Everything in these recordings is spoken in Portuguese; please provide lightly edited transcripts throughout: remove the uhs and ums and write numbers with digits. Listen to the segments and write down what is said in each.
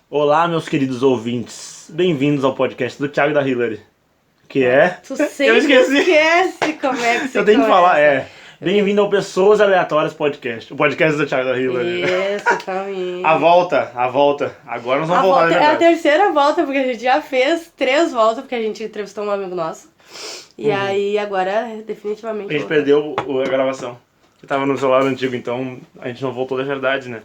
Olá, meus queridos ouvintes. Bem-vindos ao podcast do Thiago e da Hillary. Que é... Tu sempre Eu esqueci. esquece como é que se Eu tenho que começa. falar, Bem-vindo ao Pessoas Aleatórias Podcast. O podcast do Thiago e da Hillary. Isso, família. A volta. Agora nós vamos voltar, É a verdade. terceira volta, porque a gente já fez 3 voltas, porque a gente entrevistou um amigo nosso. E aí, agora, definitivamente... A gente volta. perdeu a gravação. Eu tava no celular antigo, então a gente não voltou de verdade, né?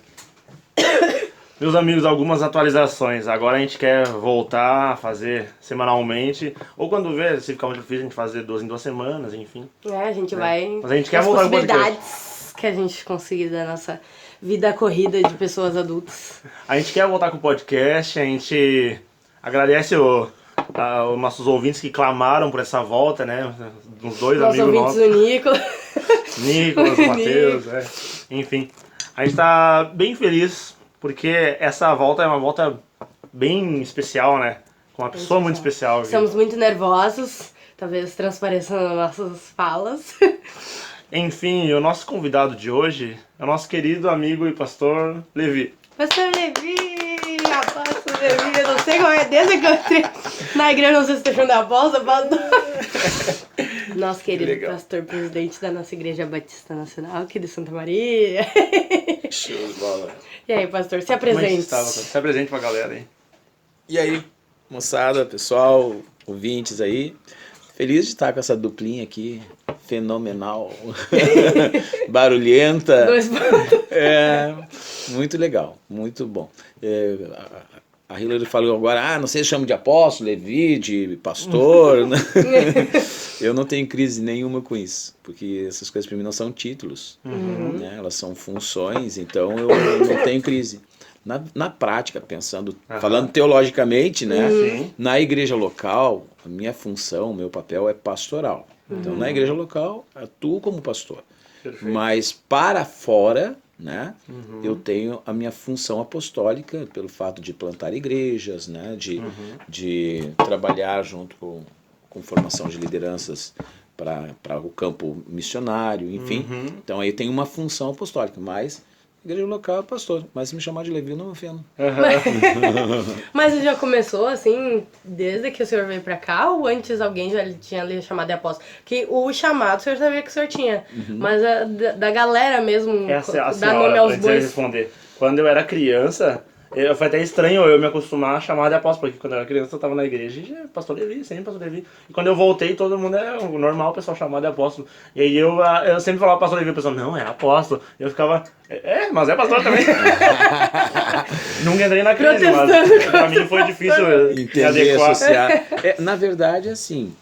Meus amigos, algumas atualizações. Agora a gente quer voltar a fazer semanalmente. Ou quando vê, se ficar muito difícil, a gente fazer 2 em 2 semanas, enfim. A gente vai... Mas a gente quer as voltar com o podcast. possibilidades que a gente conseguir da nossa vida corrida de pessoas adultas. A gente quer voltar com o podcast, a gente agradece os nossos ouvintes que clamaram por essa volta, né? Uns dois Nossos amigos ouvintes, nossos. o Nicolas. Nicolas, o Matheus, enfim. A gente tá bem feliz, porque essa volta é uma volta bem especial, né? Com uma pessoa muito especial. Viu? Estamos muito nervosos, talvez transpareçam nas nossas falas. Enfim, o nosso convidado de hoje é o nosso querido amigo e pastor Levi. Pastor Levi, apóstolo Levi, eu não sei como é, desde que eu entrei na igreja, não sei se estou chamando de apóstolo, pastor. Nosso querido Legal. pastor presidente da nossa igreja Batista Nacional, aqui de Santa Maria. Show de bola. E aí, pastor, se Como é que apresente. está, pastor? Se apresente pra galera aí. E aí, moçada, pessoal, ouvintes aí, feliz de estar com essa duplinha aqui, fenomenal, barulhenta. Dois pontos. É, muito legal, muito bom. A Hillary falou agora, não sei se chama de apóstolo, Levi, de pastor. Né? Eu não tenho crise nenhuma com isso, porque essas coisas para mim não são títulos, né? Elas são funções, então eu não tenho crise. Na prática, pensando, falando teologicamente, né? Sim. Na igreja local, a minha função, o meu papel é pastoral. Então, na igreja local, atuo como pastor. Perfeito. Mas para fora, né, eu tenho a minha função apostólica pelo fato de plantar igrejas, né, de trabalhar junto com formação de lideranças para o campo missionário, enfim. Então aí tem uma função apostólica, mas igreja local é pastor, mas se me chamar de Levi eu não me ofendo. Mas já começou assim, desde que o senhor veio pra cá, ou antes alguém já tinha lhe chamado de apóstolo? Que o chamado o senhor sabia que o senhor tinha, mas da galera mesmo, Essa é a dar senhora, nome aos antes de eu bois. responder. Quando eu era criança, foi até estranho eu me acostumar a chamar de apóstolo, porque quando eu era criança eu estava na igreja e pastor Levi, sempre pastor Levi. E quando eu voltei, todo mundo é normal o pessoal chamar de apóstolo. E aí eu sempre falava pastor Levi, o pessoal, não, é apóstolo. E eu ficava, mas é pastor também. Nunca entrei na crise, mas pra mim foi difícil me Entender, adequar. associar. Na verdade, assim,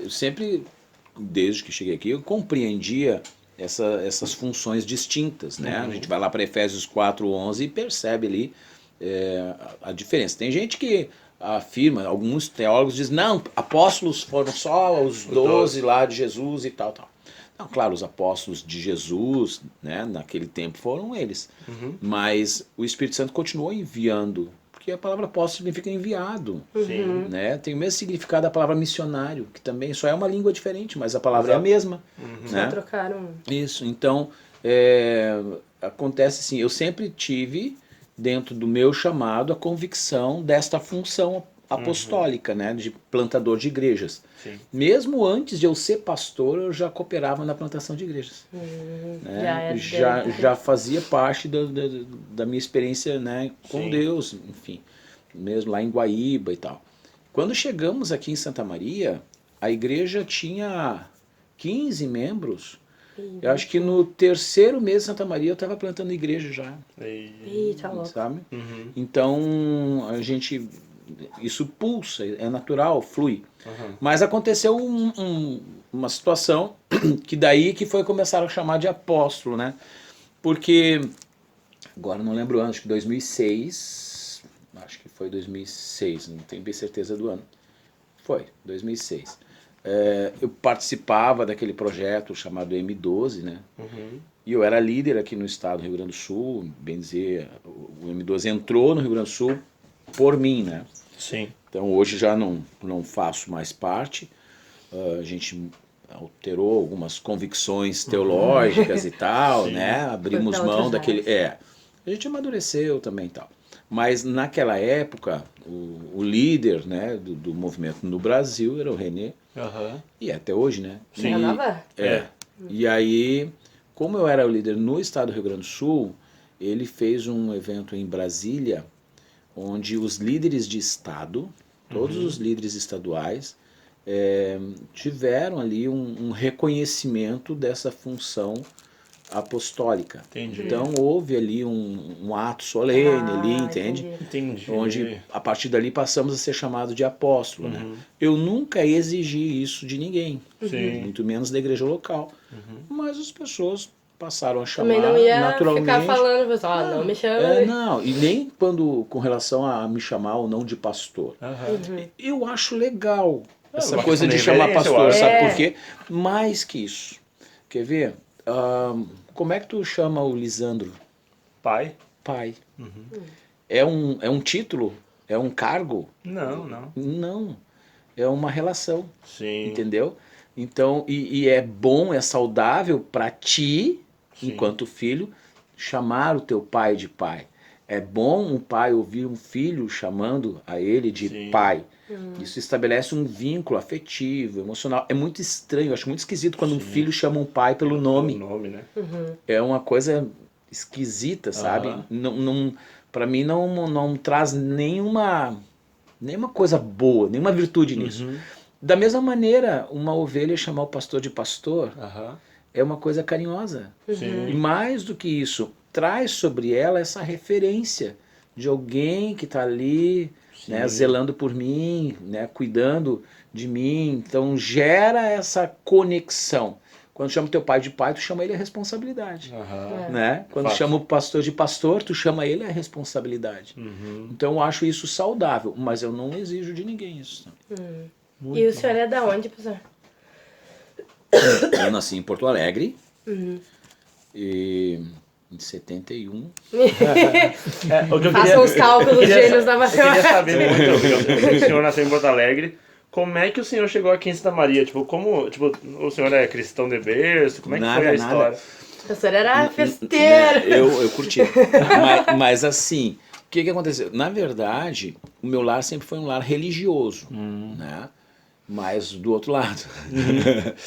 eu sempre, desde que cheguei aqui, eu compreendia essas funções distintas, né? A gente vai lá para Efésios 4:11 e percebe ali a diferença. Tem gente que afirma, alguns teólogos dizem, não, apóstolos foram só os 12 lá de Jesus e tal. Não, claro, os apóstolos de Jesus, né, naquele tempo foram eles, mas o Espírito Santo continuou enviando, porque a palavra apóstolo significa enviado. Sim. Né? Tem o mesmo significado da palavra missionário, que também só é uma língua diferente, mas a palavra é a mesma. Só Né? trocaram. Isso, então acontece assim, eu sempre tive dentro do meu chamado a convicção desta função apostólica, né, de plantador de igrejas. Sim. Mesmo antes de eu ser pastor, eu já cooperava na plantação de igrejas. Né? Já fazia parte da minha experiência, né, com Sim. Deus, enfim, mesmo lá em Guaíba e tal. Quando chegamos aqui em Santa Maria, a igreja tinha 15 membros. Eu acho que no terceiro mês de Santa Maria eu estava plantando igreja já. Eita, louco. Sabe? Então, isso pulsa, é natural, flui. Mas aconteceu uma situação que daí que foi começar a chamar de apóstolo, né? Porque, agora não lembro o ano, acho que 2006, foi 2006, não tenho bem certeza do ano. Foi, 2006. Eu participava daquele projeto chamado M12, né? E eu era líder aqui no estado do Rio Grande do Sul, bem dizer, o M12 entrou no Rio Grande do Sul por mim, né? Sim. Então hoje já não faço mais parte, a gente alterou algumas convicções teológicas e tal, né? Abrimos pra mão outras daquele... áreas. A gente amadureceu também e tal. Mas naquela época, o líder, né, do movimento no Brasil era o René, e até hoje, né? Sim. Nova? E aí, como eu era o líder no estado do Rio Grande do Sul, ele fez um evento em Brasília, onde os líderes de estado, todos os líderes estaduais, tiveram ali um reconhecimento dessa função apostólica. Entendi. Então houve ali um ato solene ali, entende? Entendi. Onde a partir dali passamos a ser chamado de apóstolo, né? Eu nunca exigi isso de ninguém, muito menos da igreja local. Mas as pessoas passaram a chamar também não ia naturalmente. ficar falando, pessoal, não me chama. Não, e nem quando com relação a me chamar ou não de pastor. Eu acho legal essa coisa de chamar pastor, sabe por quê? Mais que isso. Quer ver? Como é que tu chama o Lisandro? Pai. Pai. É um título? É um cargo? Não. Não. É uma relação. Sim. Entendeu? Então, e é bom, é saudável para ti, enquanto filho, chamar o teu pai de pai. É bom um pai ouvir um filho chamando a ele de pai. Isso estabelece um vínculo afetivo, emocional. É muito estranho, eu acho muito esquisito quando um filho chama um pai pelo nome. Né? É uma coisa esquisita, sabe? Não, para mim não traz nenhuma coisa boa, nenhuma virtude nisso. Da mesma maneira, uma ovelha chamar o pastor de pastor é uma coisa carinhosa. E mais do que isso, traz sobre ela essa referência de alguém que está ali, né, zelando por mim, né, cuidando de mim. Então gera essa conexão. Quando chama teu pai de pai, tu chama ele a responsabilidade. Né? Quando chama o pastor de pastor, tu chama ele a responsabilidade. Então eu acho isso saudável, mas eu não exijo de ninguém isso. E o senhor é da onde, professor? Eu nasci em Porto Alegre. E em 71. Façam os cálculos gênios da matemática. Eu queria saber muito, o senhor nasceu em Porto Alegre, como é que o senhor chegou aqui em Santa Maria? Tipo, o senhor é cristão de berço? Como é que foi a história? O senhor era festeiro. Eu curti. Mas assim, o que aconteceu? Na verdade, o meu lar sempre foi um lar religioso, né? Mas do outro lado.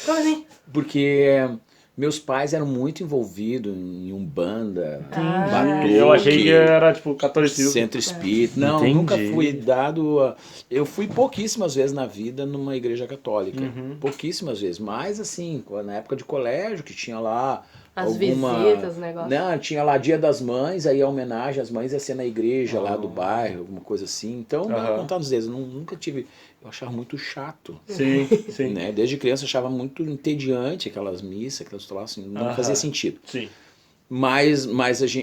Como assim? Porque meus pais eram muito envolvidos em umbanda, batuque. Eu achei que era tipo catolicismo. Centro espírita. Não, nunca fui dado. Eu fui pouquíssimas vezes na vida numa igreja católica. Pouquíssimas vezes. Mas assim, na época de colégio, que tinha lá. As visitas, o negócio. Não, tinha lá Dia das Mães, aí a homenagem às mães ia ser na igreja lá do bairro, alguma coisa assim. Então, não contar nos dedos, nunca tive. Eu achava muito chato. Sim. Né? Desde criança eu achava muito entediante aquelas missas, aquelas troças, assim, não fazia sentido. Sim. Mas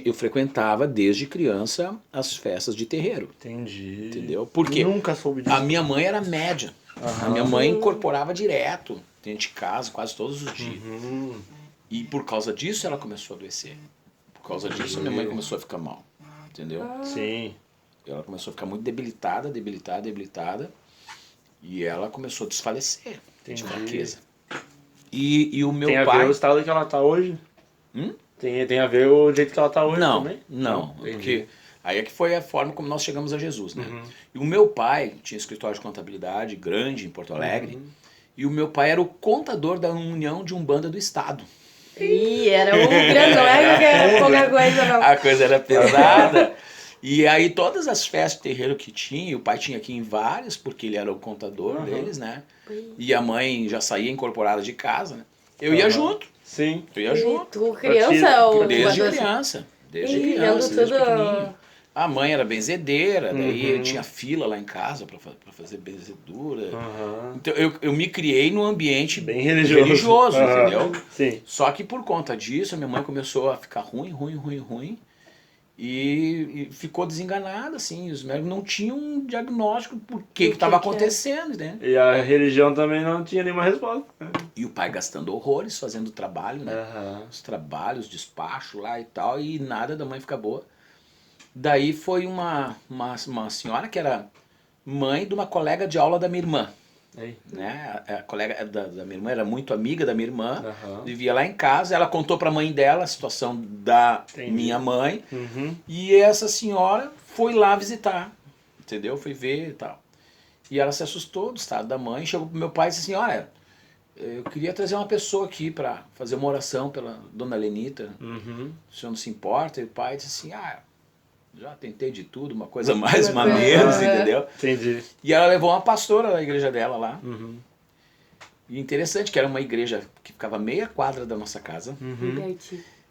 eu frequentava desde criança as festas de terreiro. Entendi. Entendeu? Porque nunca soube disso. A minha mãe era médium. A minha mãe incorporava direto dentro de casa, quase todos os dias. E por causa disso ela começou a adoecer. Por causa disso a minha mãe começou a ficar mal. Entendeu? Sim. Ela começou a ficar muito debilitada. E ela começou a desfalecer de fraqueza. E o meu pai... Tem a ver o estado que ela tá hoje? Tem a ver o jeito que ela tá hoje também? Não. Porque aí é que foi a forma como nós chegamos a Jesus, né? E o meu pai tinha escritório de contabilidade grande em Porto Alegre. E o meu pai era o contador da União de Umbanda do Estado. Ih, era um grande, não era pouca coisa não. A coisa era pesada. E aí todas as festas de terreiro que tinha, o pai tinha aqui em várias, porque ele era o contador deles, né? E a mãe já saía incorporada de casa, né? Eu ia junto. Sim. Eu ia junto. Tu criança ou... Desde criança. Desde pequenininho. A mãe era benzedeira, daí tinha fila lá em casa pra fazer benzedura. Então eu me criei num ambiente bem religioso, entendeu? Sim. Só que por conta disso, a minha mãe começou a ficar ruim. E ficou desenganada, assim. Os médicos não tinham um diagnóstico por que estava acontecendo, né? E a religião também não tinha nenhuma resposta. E o pai gastando horrores, fazendo trabalho, né? Os trabalhos, despacho lá e tal, e nada da mãe ficar boa. Daí foi uma senhora que era mãe de uma colega de aula da minha irmã. Né? A colega da minha irmã era muito amiga da minha irmã, vivia lá em casa. Ela contou para a mãe dela a situação da minha mãe, e essa senhora fui lá visitar, entendeu? Fui ver e tal. E ela se assustou do estado da mãe, chegou pro meu pai e disse assim, olha, eu queria trazer uma pessoa aqui para fazer uma oração pela dona Lenita, o senhor não se importa? E o pai disse assim, já tentei de tudo, uma coisa mais, uma menos, entendeu? Entendi. E ela levou uma pastora da igreja dela lá. E interessante que era uma igreja que ficava meia quadra da nossa casa.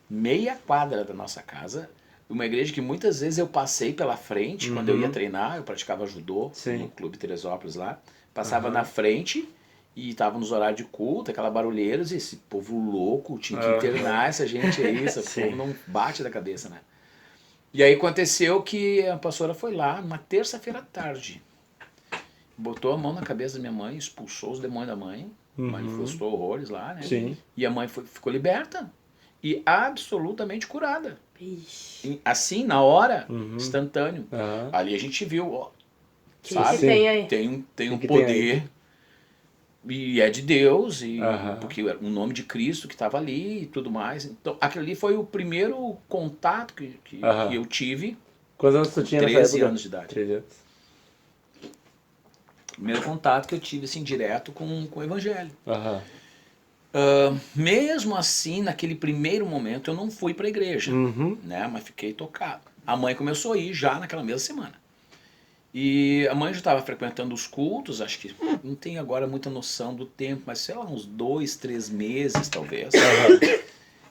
Meia quadra da nossa casa. Uma igreja que muitas vezes eu passei pela frente, quando eu ia treinar, eu praticava judô no Clube Teresópolis lá. Passava na frente e estava nos horários de culto, aquela barulheira, e esse povo louco, tinha que internar essa gente aí, esse povo não bate da cabeça, né? E aí aconteceu que a pastora foi lá, numa terça-feira à tarde, botou a mão na cabeça da minha mãe, expulsou os demônios da mãe, manifestou horrores lá, né? Sim. E a mãe ficou liberta e absolutamente curada. Ixi. Assim, na hora, instantâneo. Ali a gente viu, ó, sabe? Que tem aí? Tem um que poder e é de Deus, e porque era o nome de Cristo que estava ali e tudo mais. Então, aquele ali foi o primeiro contato que eu tive. Quantos anos tu tinha nessa 13 época? anos de idade. 13 anos. Primeiro contato que eu tive, assim, direto com o Evangelho. Mesmo assim, naquele primeiro momento, eu não fui para a igreja, né? Mas fiquei tocado. A mãe começou a ir já naquela mesma semana. E a mãe já estava frequentando os cultos, acho que não tenho agora muita noção do tempo, mas sei lá, uns 2, 3 meses talvez.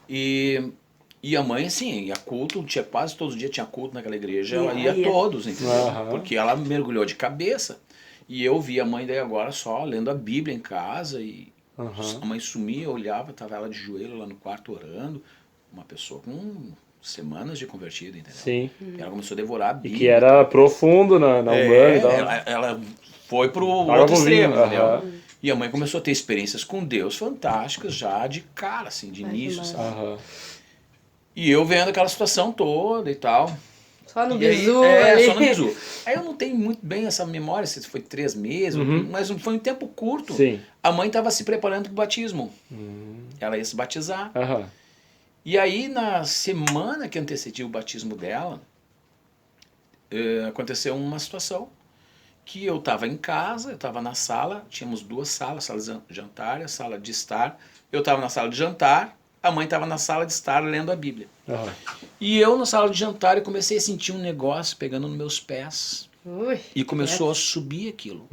E a mãe, assim, ia culto, tinha quase todos os dias tinha culto naquela igreja, ela ia todos, entendeu? Porque ela mergulhou de cabeça. E eu vi a mãe daí agora só lendo a Bíblia em casa e a mãe sumia, eu olhava, estava ela de joelho lá no quarto orando, uma pessoa com semanas de convertida, entendeu? Sim. Ela começou a devorar a Bíblia. E que era profundo na Umbanda e tal. Ela foi pro outro extremo, entendeu? E a mãe começou a ter experiências com Deus fantásticas já de cara, assim, de início, sabe? E eu vendo aquela situação toda e tal. Só no E aí, bizu ali. só no bizu. Aí eu não tenho muito bem essa memória, se foi 3 meses, mas foi um tempo curto. Sim. A mãe estava se preparando para o batismo. Ela ia se batizar. E aí, na semana que antecedia o batismo dela, aconteceu uma situação que eu estava em casa, eu estava na sala, tínhamos 2 salas, sala de jantar e a sala de estar. Eu estava na sala de jantar, a mãe estava na sala de estar lendo a Bíblia. E eu na sala de jantar eu comecei a sentir um negócio pegando nos meus pés. E começou a subir aquilo.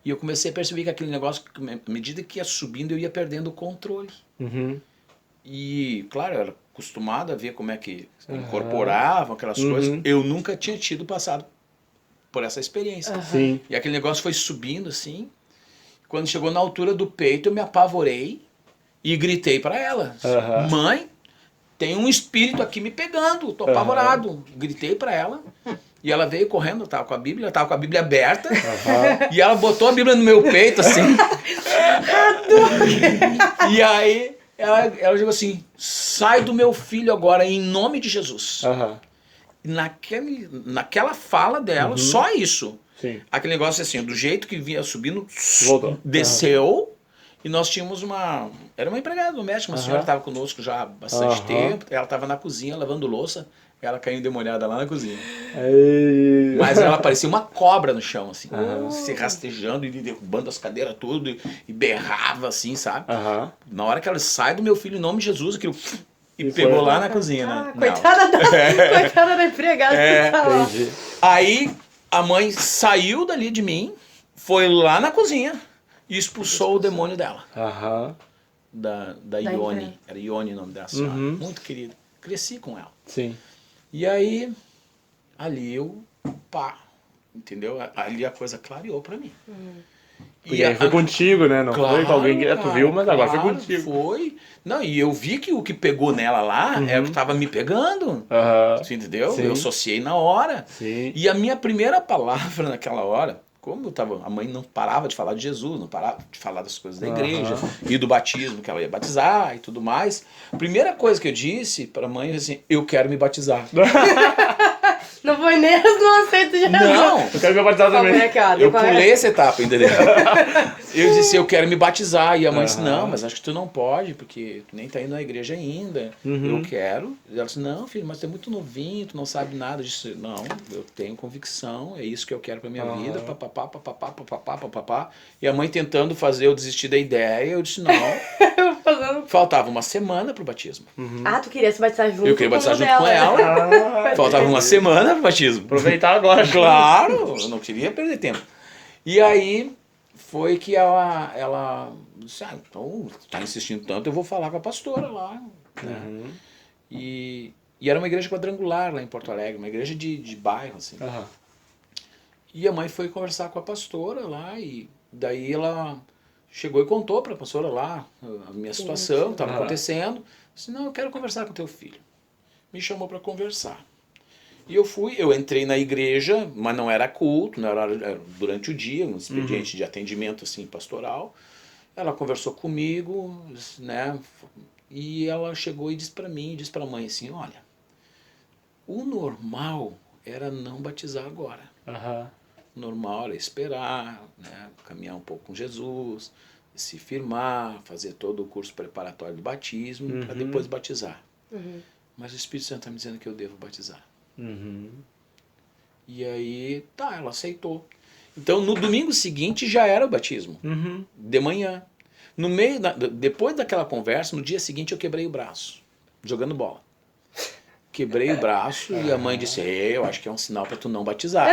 E eu comecei a perceber que aquele negócio, à medida que ia subindo, eu ia perdendo o controle. E, claro, eu era acostumado a ver como é que incorporavam aquelas coisas. Eu nunca tinha tido passado por essa experiência. Sim. E aquele negócio foi subindo assim. Quando chegou na altura do peito, eu me apavorei e gritei para ela. Mãe, tem um espírito aqui me pegando, tô apavorado. Gritei para ela. E ela veio correndo, eu tava com a Bíblia aberta. E ela botou a Bíblia no meu peito, assim. E aí ela digo assim, sai do meu filho agora, em nome de Jesus. Naquela fala dela, só isso. Sim. Aquele negócio assim, do jeito que vinha subindo, Voltou. desceu. E nós tínhamos era uma empregada doméstica, uma senhora que estava conosco já há bastante tempo. Ela estava na cozinha lavando louça. Ela caiu endemoniada lá na cozinha. Mas ela parecia uma cobra no chão, assim. Se rastejando e derrubando as cadeiras tudo. E berrava, assim, sabe? Na hora que ela sai do meu filho, em nome de Jesus, aquilo... E pegou lá na cozinha, né? Coitada da empregada. Entendi. Aí a mãe saiu dali de mim, foi lá na cozinha e expulsou o demônio dela. Da Ione. Era Ione o nome dela, senhora. Muito querida. Cresci com ela. Sim. E aí, ali entendeu? Ali a coisa clareou pra mim. Porque aí foi contigo, né? Não foi com alguém que tu viu, mas agora foi contigo. Foi. Não, e eu vi que o que pegou nela lá é o que tava me pegando. Você entendeu? Sim. Eu associei na hora. Sim. E a minha primeira palavra naquela hora, como a mãe não parava de falar de Jesus, não parava de falar das coisas da igreja, e do batismo, que ela ia batizar e tudo mais. A primeira coisa que eu disse pra mãe, assim, eu quero me batizar. Não foi nem não aceito Jesus. Não! Eu quero me batizar também. Aqui, ó, Eu depois- pulei essa etapa, entendeu? Eu disse, eu quero me batizar. E a mãe disse, Aham. não, mas acho que tu não pode, porque tu nem tá indo na igreja ainda. Uhum. Eu quero. E ela disse, não, filho, mas tu é muito novinho, tu não sabe nada. Eu disse, não, eu tenho convicção, é isso que eu quero pra minha Aham. vida, papapá, papapá, papapá, papapá. E a mãe tentando fazer eu desistir da ideia, eu disse, não. Fazendo... Faltava uma semana pro batismo. Ah, tu queria se batizar junto Eu queria batizar com junto com ela. Ah, Faltava uma semana pro batismo. aproveitar agora. Claro, eu não queria perder tempo. E aí foi que ela disse, então tá insistindo tanto, eu vou falar com a pastora lá. Né? Uhum. E era uma igreja quadrangular lá em Porto Alegre, uma igreja de bairro, assim. Aham. E a mãe foi conversar com a pastora lá, e daí ela chegou e contou para a pastora lá a minha situação, estava Aham. acontecendo. Disse, não, eu quero conversar com teu filho. Me chamou para conversar. E eu entrei na igreja, mas não era culto, não era durante o dia, um expediente de atendimento assim pastoral. Ela conversou comigo, né? E ela chegou e disse para mim, disse para a mãe assim, olha, o normal era não batizar agora. Aham. O normal era esperar, né? Caminhar um pouco com Jesus, se firmar, fazer todo o curso preparatório do batismo, para depois batizar. Uhum. Mas o Espírito Santo está me dizendo que eu devo batizar. Uhum. E aí, tá, ela aceitou. Então, no domingo seguinte já era o batismo, Uhum. de manhã. Depois daquela conversa, no dia seguinte eu quebrei o braço, jogando bola. Quebrei o braço e a mãe disse, eu acho que é um sinal para tu não batizar.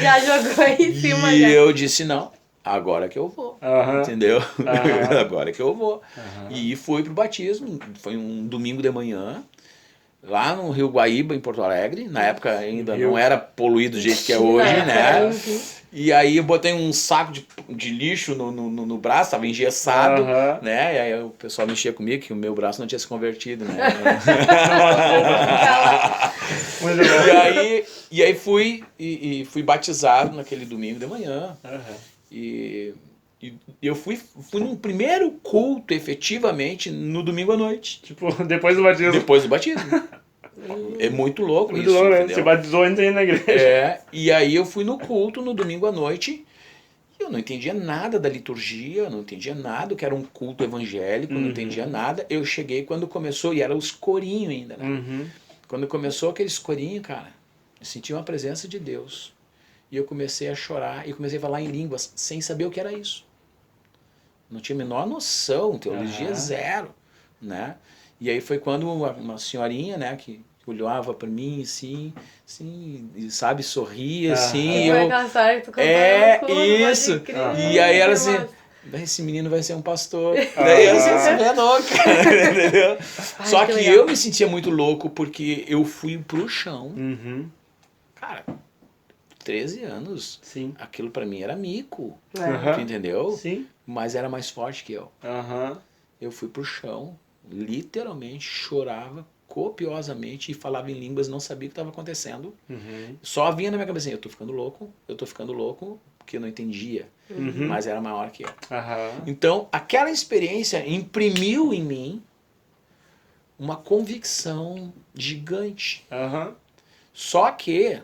Já jogou em cima, E já. eu disse, não, agora que eu vou. Aham. Entendeu? Aham. Agora que eu vou. Aham. E fui pro batismo, foi um domingo de manhã, lá no Rio Guaíba, em Porto Alegre. Na época ainda Rio. não era poluído do jeito que é hoje, Não, né? uhum. E aí eu botei um saco de lixo no braço, tava engessado, Aham. né? E aí o pessoal mexia comigo que o meu braço não tinha se convertido, né? Muito bom. E aí fui batizado naquele domingo de manhã. Aham. E eu fui num primeiro culto, efetivamente, no domingo à noite. Tipo, depois do batismo. Depois do batismo. É muito louco Muito isso, louco, né? entendeu? Você batizou antes de ir na igreja. É, e aí eu fui no culto no domingo à noite. E eu não entendia nada da liturgia, eu não entendia nada, que era um culto evangélico, eu não entendia nada. Eu cheguei quando começou, e era os corinhos ainda, né? Uhum. Quando começou aqueles corinhos, cara, eu senti uma presença de Deus. E eu comecei a chorar e comecei a falar em línguas sem saber o que era isso. Não tinha a menor noção, teologia Aham. zero, né? E aí foi quando uma senhorinha, né, que olhava para mim assim, e, sabe, sorria assim, Aham. e Foi eu aquela história que tu contou É, no culto, pode isso. crer. E aí ela Que assim, massa. esse menino vai ser um pastor. Daí eu assim, você é louco, entendeu? Ai, Só que que legal. eu me sentia muito louco porque eu fui pro chão. Uhum. Cara, 13 anos, Sim. aquilo pra mim era mico, É. Aham. tu entendeu? Sim. Mas era mais forte que eu. Aham. Eu fui pro chão, literalmente chorava copiosamente e falava em línguas, não sabia o que estava acontecendo. Uhum. Só vinha na minha cabeça, eu tô ficando louco, porque eu não entendia, Uhum. mas era maior que eu. Aham. Então, aquela experiência imprimiu em mim uma convicção gigante. Aham. Só que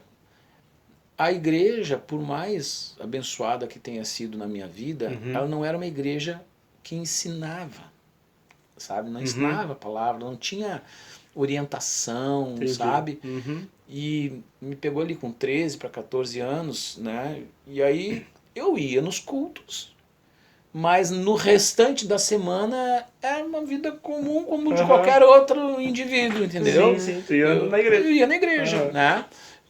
a igreja, por mais abençoada que tenha sido na minha vida, ela não era uma igreja que ensinava, sabe? Não ensinava a palavra, não tinha orientação, Entendi. sabe? Uhum. E me pegou ali com 13 para 14 anos, né? E aí eu ia nos cultos, mas no restante da semana era uma vida comum como de Aham. qualquer outro indivíduo, entendeu? Sim, sim. Tu ia na igreja. Eu ia na igreja, Aham. né?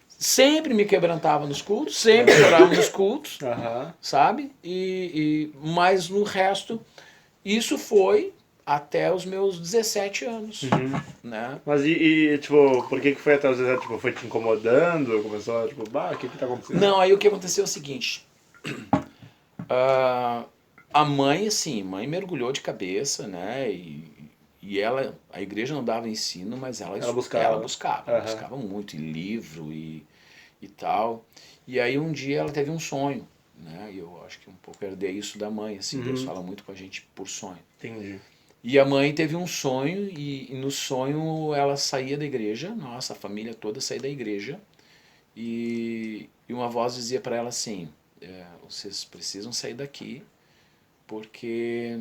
Sempre me quebrantava nos cultos, sempre chorava nos cultos, Aham. sabe? Mas no resto, isso foi até os meus 17 anos, né? Mas tipo, por que foi até os 17? Tipo, foi te incomodando? Começou, tipo, o que tá acontecendo? Não, aí o que aconteceu é o seguinte. A mãe, assim, mãe mergulhou de cabeça, né? E ela, a igreja não dava ensino, mas ela buscava. ela buscava, Aham. buscava muito, e livro e tal. E aí um dia ela teve um sonho, né? E eu acho que um pouco herdei isso da mãe, assim, Deus fala muito com a gente por sonho. Entendi. E a mãe teve um sonho, e no sonho ela saía da igreja, nossa, a família toda saía da igreja, e uma voz dizia para ela assim, vocês precisam sair daqui, porque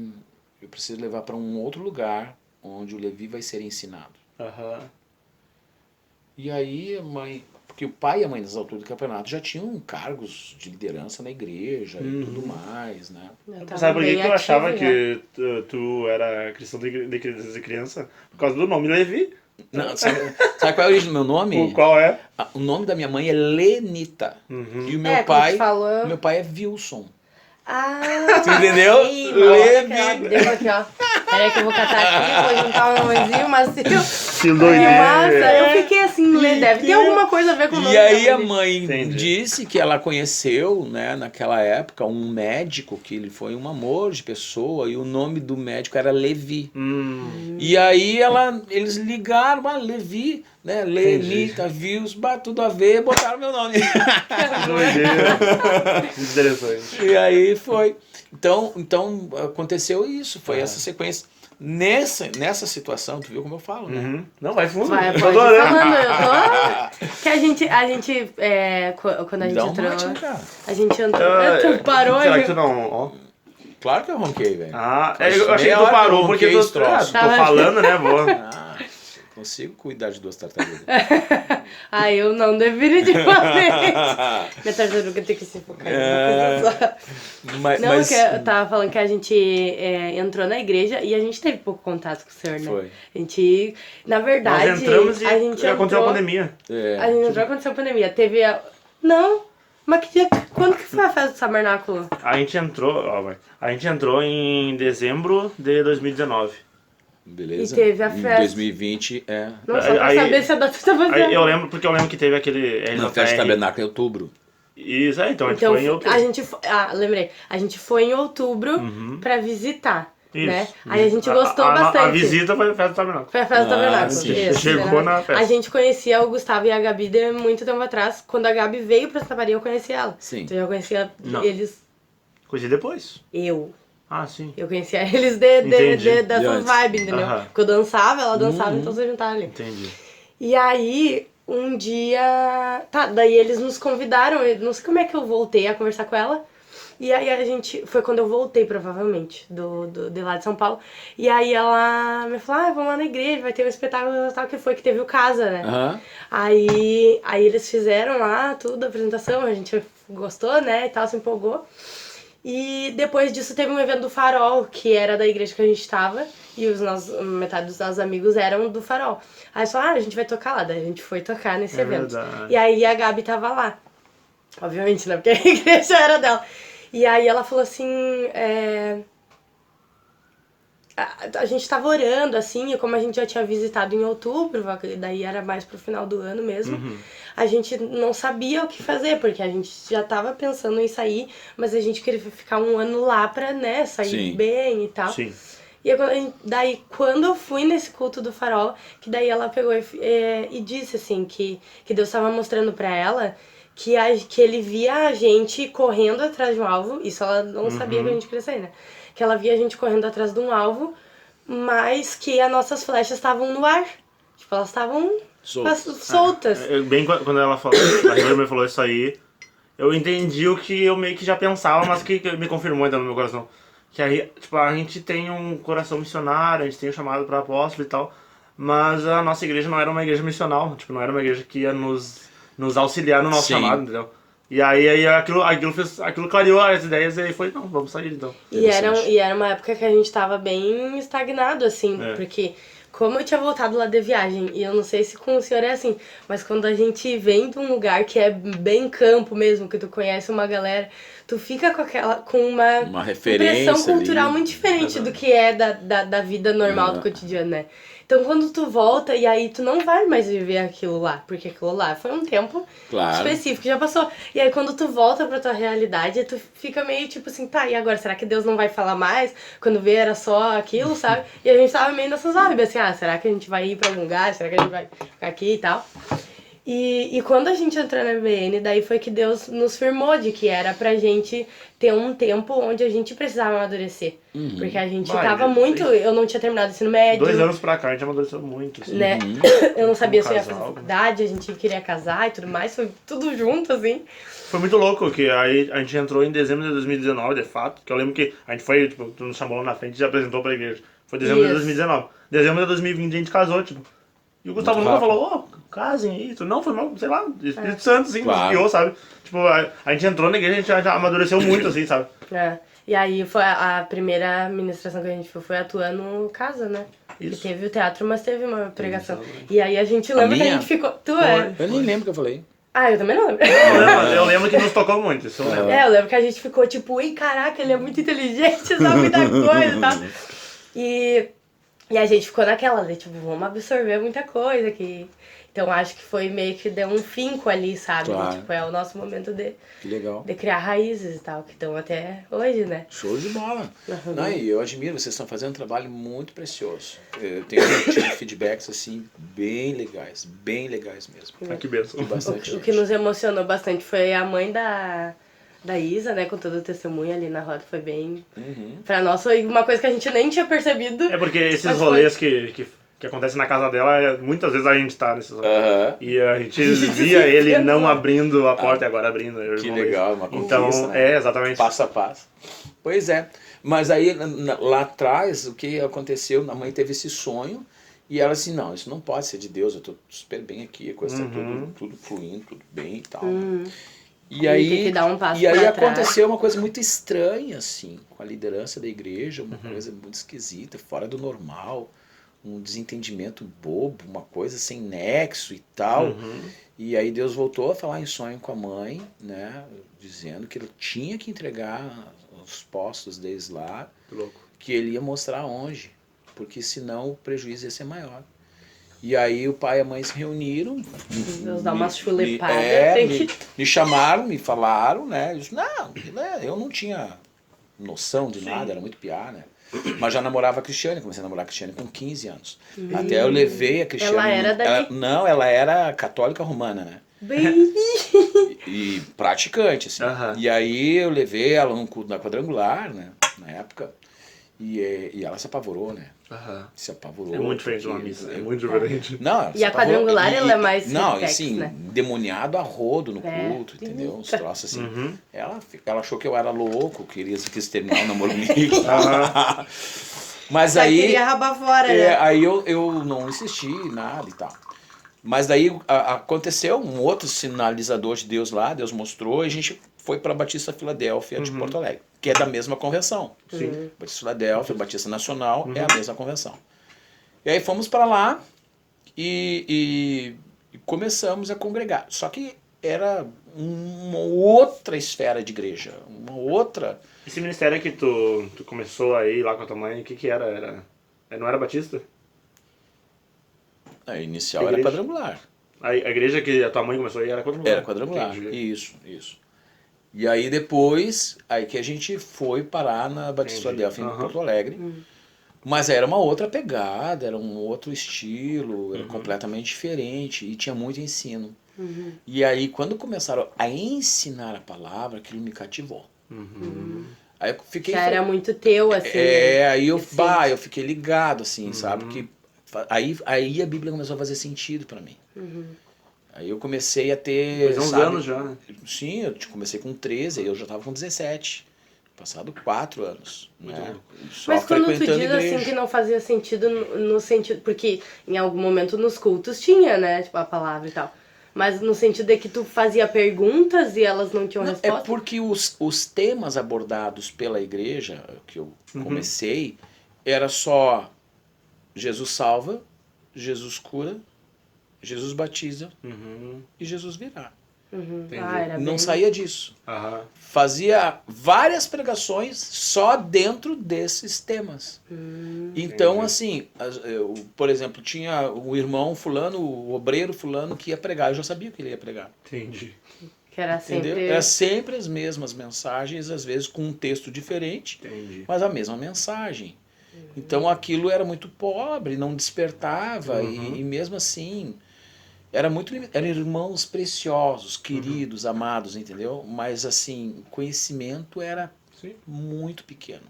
eu preciso levar para um outro lugar, onde o Levi vai ser ensinado. Aham. E aí a mãe, porque o pai e a mãe nessas alturas do campeonato já tinham cargos de liderança na igreja e tudo mais, né? Sabe por que eu achava já. que tu era cristão desde criança? Por causa do nome Levi. Não, sabe qual é a origem do meu nome? Qual é? O nome da minha mãe é Lenita. E o meu como pai, tu falou. meu pai é Wilson. Ah, Tu entendeu? Sim, Levi. Deu aqui, ó. Peraí que eu vou catar aqui, vou juntar o nomezinho, Macio. Que doideira. Massa, eu fiquei assim, deve ter alguma coisa a ver com o nome. E aí da a mãe mãe Entendi. disse que ela conheceu, né, naquela época, um médico, que ele foi um amor de pessoa, e o nome do médico era Levi. E aí eles ligaram, Levi, né, Lenita, Vils, tudo a ver, botaram meu nome. Que doideira. Muito interessante. E aí foi. Então aconteceu isso, foi essa sequência. Nessa situação, tu viu como eu falo, né? Não, vai fundo. Vai, Eu tô pode ir adorando. falando, eu tô... Que a gente quando a gente Dá um entrou... mate, né, cara? A gente entrou... Tu parou Será e... que tu não... Ó. Claro que eu ronquei, velho. Eu achei que tu parou porque tu esse troço. tô falando, né, vou. Consigo cuidar de 2 tartarugas. Eu não, definitivamente. Minha tartaruga tem que se focar em uma coisa só. Mas que eu tava falando que a gente entrou na igreja e a gente teve pouco contato com o senhor, né? Foi. A gente, na verdade, Nós entramos e a gente aconteceu a entrou... pandemia. A gente entrou e aconteceu a pandemia. Teve a... Não, mas quando que foi a festa do tabernáculo? A gente entrou em dezembro de 2019. Beleza. E teve a Em festa. 2020, Não, só pra saber se a data tava Aí eu lembro que teve aquele na festa do tabernáculo em outubro. Isso, então a gente Então, foi em outubro. a gente foi, lembrei. A gente foi em outubro pra visitar, Isso. né? Aí a gente gostou bastante. A visita foi a festa do tabernáculo. Foi a festa do tabernáculo. sim. Isso, Chegou né? na festa. A gente conhecia o Gustavo e a Gabi de muito tempo atrás. Quando a Gabi veio pra Santa Maria, eu conhecia ela. Sim. Então eu já conhecia Não. eles. Conheci depois. Sim. Eu conhecia eles Entendi. dessas vibes, entendeu? Aham. Porque eu dançava, ela dançava, então vocês juntaram ali. Entendi. E aí, um dia... daí eles nos convidaram, eu não sei como é que eu voltei a conversar com ela. E aí a gente... Foi quando eu voltei, provavelmente, de lá de São Paulo. E aí ela me falou, vamos lá na igreja, vai ter um espetáculo, tal, que foi, que teve o Casa, né? Aham. Aí eles fizeram lá tudo, a apresentação, a gente gostou, né, e tal, se empolgou. E depois disso teve um evento do Farol, que era da igreja que a gente tava, e metade dos nossos amigos eram do Farol. Aí eles falaram, a gente vai tocar lá, daí a gente foi tocar nesse evento. Verdade. E aí a Gabi tava lá, obviamente, né, porque a igreja era dela. E aí ela falou assim, a gente tava orando, assim, e como a gente já tinha visitado em outubro, daí era mais pro final do ano mesmo, a gente não sabia o que fazer, porque a gente já tava pensando em sair, mas a gente queria ficar um ano lá pra, né, sair Sim. bem e tal. Sim. E daí, quando eu fui nesse culto do Farol, que daí ela pegou e disse, assim, que Deus tava mostrando pra ela que ele via a gente correndo atrás de um alvo, isso ela não sabia que a gente queria sair, né? Que ela via a gente correndo atrás de um alvo, mas que as nossas flechas estavam no ar. Tipo, elas estavam soltas. Bem quando ela falou, a River me falou isso aí, eu entendi o que eu meio que já pensava, mas que me confirmou ainda no meu coração. Que aí, tipo, a gente tem um coração missionário, a gente tem um chamado para apóstolo e tal, mas a nossa igreja não era uma igreja missional, tipo, não era uma igreja que ia nos auxiliar no nosso Sim. chamado, entendeu? E aí aquilo clareou as ideias e aí foi, não, vamos sair então. E era uma época que a gente tava bem estagnado, assim, É. porque como eu tinha voltado lá de viagem, e eu não sei se com o senhor é assim, mas quando a gente vem de um lugar que é bem campo mesmo, que tu conhece uma galera, tu fica com uma referência impressão cultural ali. muito diferente do que é da vida normal do cotidiano, né? Então quando tu volta e aí tu não vai mais viver aquilo lá, porque aquilo lá foi um tempo específico que já passou. E aí quando tu volta pra tua realidade, tu fica meio tipo assim, e agora, será que Deus não vai falar mais? Quando vê era só aquilo, sabe? E a gente tava meio nessas vibes, assim, será que a gente vai ir pra algum lugar? Será que a gente vai ficar aqui e tal? E quando a gente entrou na EBN, daí foi que Deus nos firmou de que era pra gente ter um tempo onde a gente precisava amadurecer. Porque a gente tava muito... Eu não tinha terminado o ensino médio. 2 anos pra cá, a gente amadureceu muito. Assim. Né? Eu não sabia se eu ia casal. fazer faculdade, a gente queria casar e tudo mais. Foi tudo junto, assim. Foi muito louco, que aí a gente entrou em dezembro de 2019, de fato. Que eu lembro que a gente foi, tipo, tu nos chamou lá na frente e já apresentou pra igreja. Foi dezembro de 2019. Dezembro de 2020 a gente casou, tipo. E o Gustavo nunca falou, casem aí. Não, foi mal, sei lá, Espírito Santo, assim, nos guiou, sabe? Tipo, a gente entrou na igreja, a gente já amadureceu muito, assim, sabe? E aí foi a primeira ministração que a gente foi atuando casa, né? Isso. Que teve o teatro, mas teve uma pregação. E aí a gente lembra que a gente ficou... Eu nem lembro o que eu falei. Eu também não lembro. Eu lembro que nos tocou muito, isso eu lembro. Eu lembro que a gente ficou tipo, ei, caraca, ele é muito inteligente, sabe muita coisa e tal. E a gente ficou naquela, né, tipo, vamos absorver muita coisa aqui. Então acho que foi meio que deu um finco ali, sabe? Claro. Tipo, é o nosso momento Que legal. de criar raízes e tal, que estão até hoje, né? Show de bola. Não, e eu admiro, vocês estão fazendo um trabalho muito precioso. Eu tenho tido feedbacks assim, bem legais mesmo. Que benção. O que nos emocionou bastante foi a mãe da Isa, né, com todo o testemunho ali na roda, foi bem... Pra nós foi uma coisa que a gente nem tinha percebido. É porque esses rolês que acontecem na casa dela, muitas vezes a gente tá nesses rolês. E a gente via ele não abrindo a porta e agora abrindo. Que legal, uma Então, conquista, né? exatamente. Passo a passo. Pois é. Mas aí, lá atrás, o que aconteceu, a mãe teve esse sonho, e ela assim, não, isso não pode ser de Deus, eu tô super bem aqui, a coisa tá tudo fluindo, tudo bem e tal. E aí, tem que dar um passo e aí pra trás. aconteceu uma coisa muito estranha, assim, com a liderança da igreja, uma coisa muito esquisita, fora do normal, um desentendimento bobo, uma coisa sem nexo e tal. E aí Deus voltou a falar em sonho com a mãe, né, dizendo que ele tinha que entregar os postos deles lá, que ele ia mostrar onde, porque senão o prejuízo ia ser maior. E aí o pai e a mãe se reuniram. Deus dá umas chulepadas. Me chamaram, me falaram, né? Eu disse, não, eu não tinha noção de nada, era muito piá, né? Mas já namorava a Cristiane, comecei a namorar a Cristiane com 15 anos. Até eu levei a Cristiane... Ela era daqui? Não, ela era católica romana, né? Bem... E praticante, assim. E aí eu levei ela num culto da Quadrangular, né? Na época. E ela se apavorou, né? Se apavorou. É muito diferente de uma missa, é muito diferente. Não, e a Quadrangular, ela é mais não, reflex, assim, né? Demoniado a rodo no culto, entendeu? Uns troços assim. Ela achou que eu era louco, quis terminar o namoro comigo. Mas só aí... queria rabar fora, né? Aí eu não insisti, nada e tal. Mas daí aconteceu um outro sinalizador de Deus lá, Deus mostrou, e a gente foi para a Batista Filadélfia de Porto Alegre, que é da mesma convenção. Batista Filadélfia, Batista Nacional, é a mesma convenção. E aí fomos para lá e começamos a congregar. Só que era uma outra esfera de igreja, uma outra... Esse ministério que tu começou aí lá com a tua mãe, o que era? Não era batista? A inicial era quadrangular. A igreja que a tua mãe começou aí era quadrangular? Era quadrangular, Entendi. isso. E aí depois, aí que a gente foi parar na Batista Filadélfia em Porto Alegre. Mas era uma outra pegada, era um outro estilo, era completamente diferente e tinha muito ensino. E aí quando começaram a ensinar a palavra, aquilo me cativou. Aí eu fiquei... Já era muito teu, assim. Aí eu fiquei ligado, assim, sabe? Que aí a Bíblia começou a fazer sentido pra mim. Aí eu comecei a ter... Faz uns anos já, né? Sim, eu comecei com 13, aí eu já estava com 17. Passado 4 anos, né? Só mas quando tu frequentando diz igreja. assim que não fazia sentido no sentido... Porque em algum momento nos cultos tinha, né? Tipo, a palavra e tal. Mas no sentido de que tu fazia perguntas e elas não tinham resposta? É porque os temas abordados pela igreja, que eu comecei, era só Jesus salva, Jesus cura, Jesus batiza e Jesus virá. Era Não bem... saía disso. Fazia várias pregações só dentro desses temas. Então, assim, por exemplo, tinha o irmão fulano, o obreiro fulano que ia pregar. Eu já sabia que ele ia pregar. Entendi. Que era sempre... Entendeu? Era sempre as mesmas mensagens, às vezes com um texto diferente, mas a mesma mensagem. Então aquilo era muito pobre, não despertava, e mesmo assim... Eram irmãos preciosos, queridos, amados, entendeu? Mas assim, o conhecimento era Sim. muito pequeno.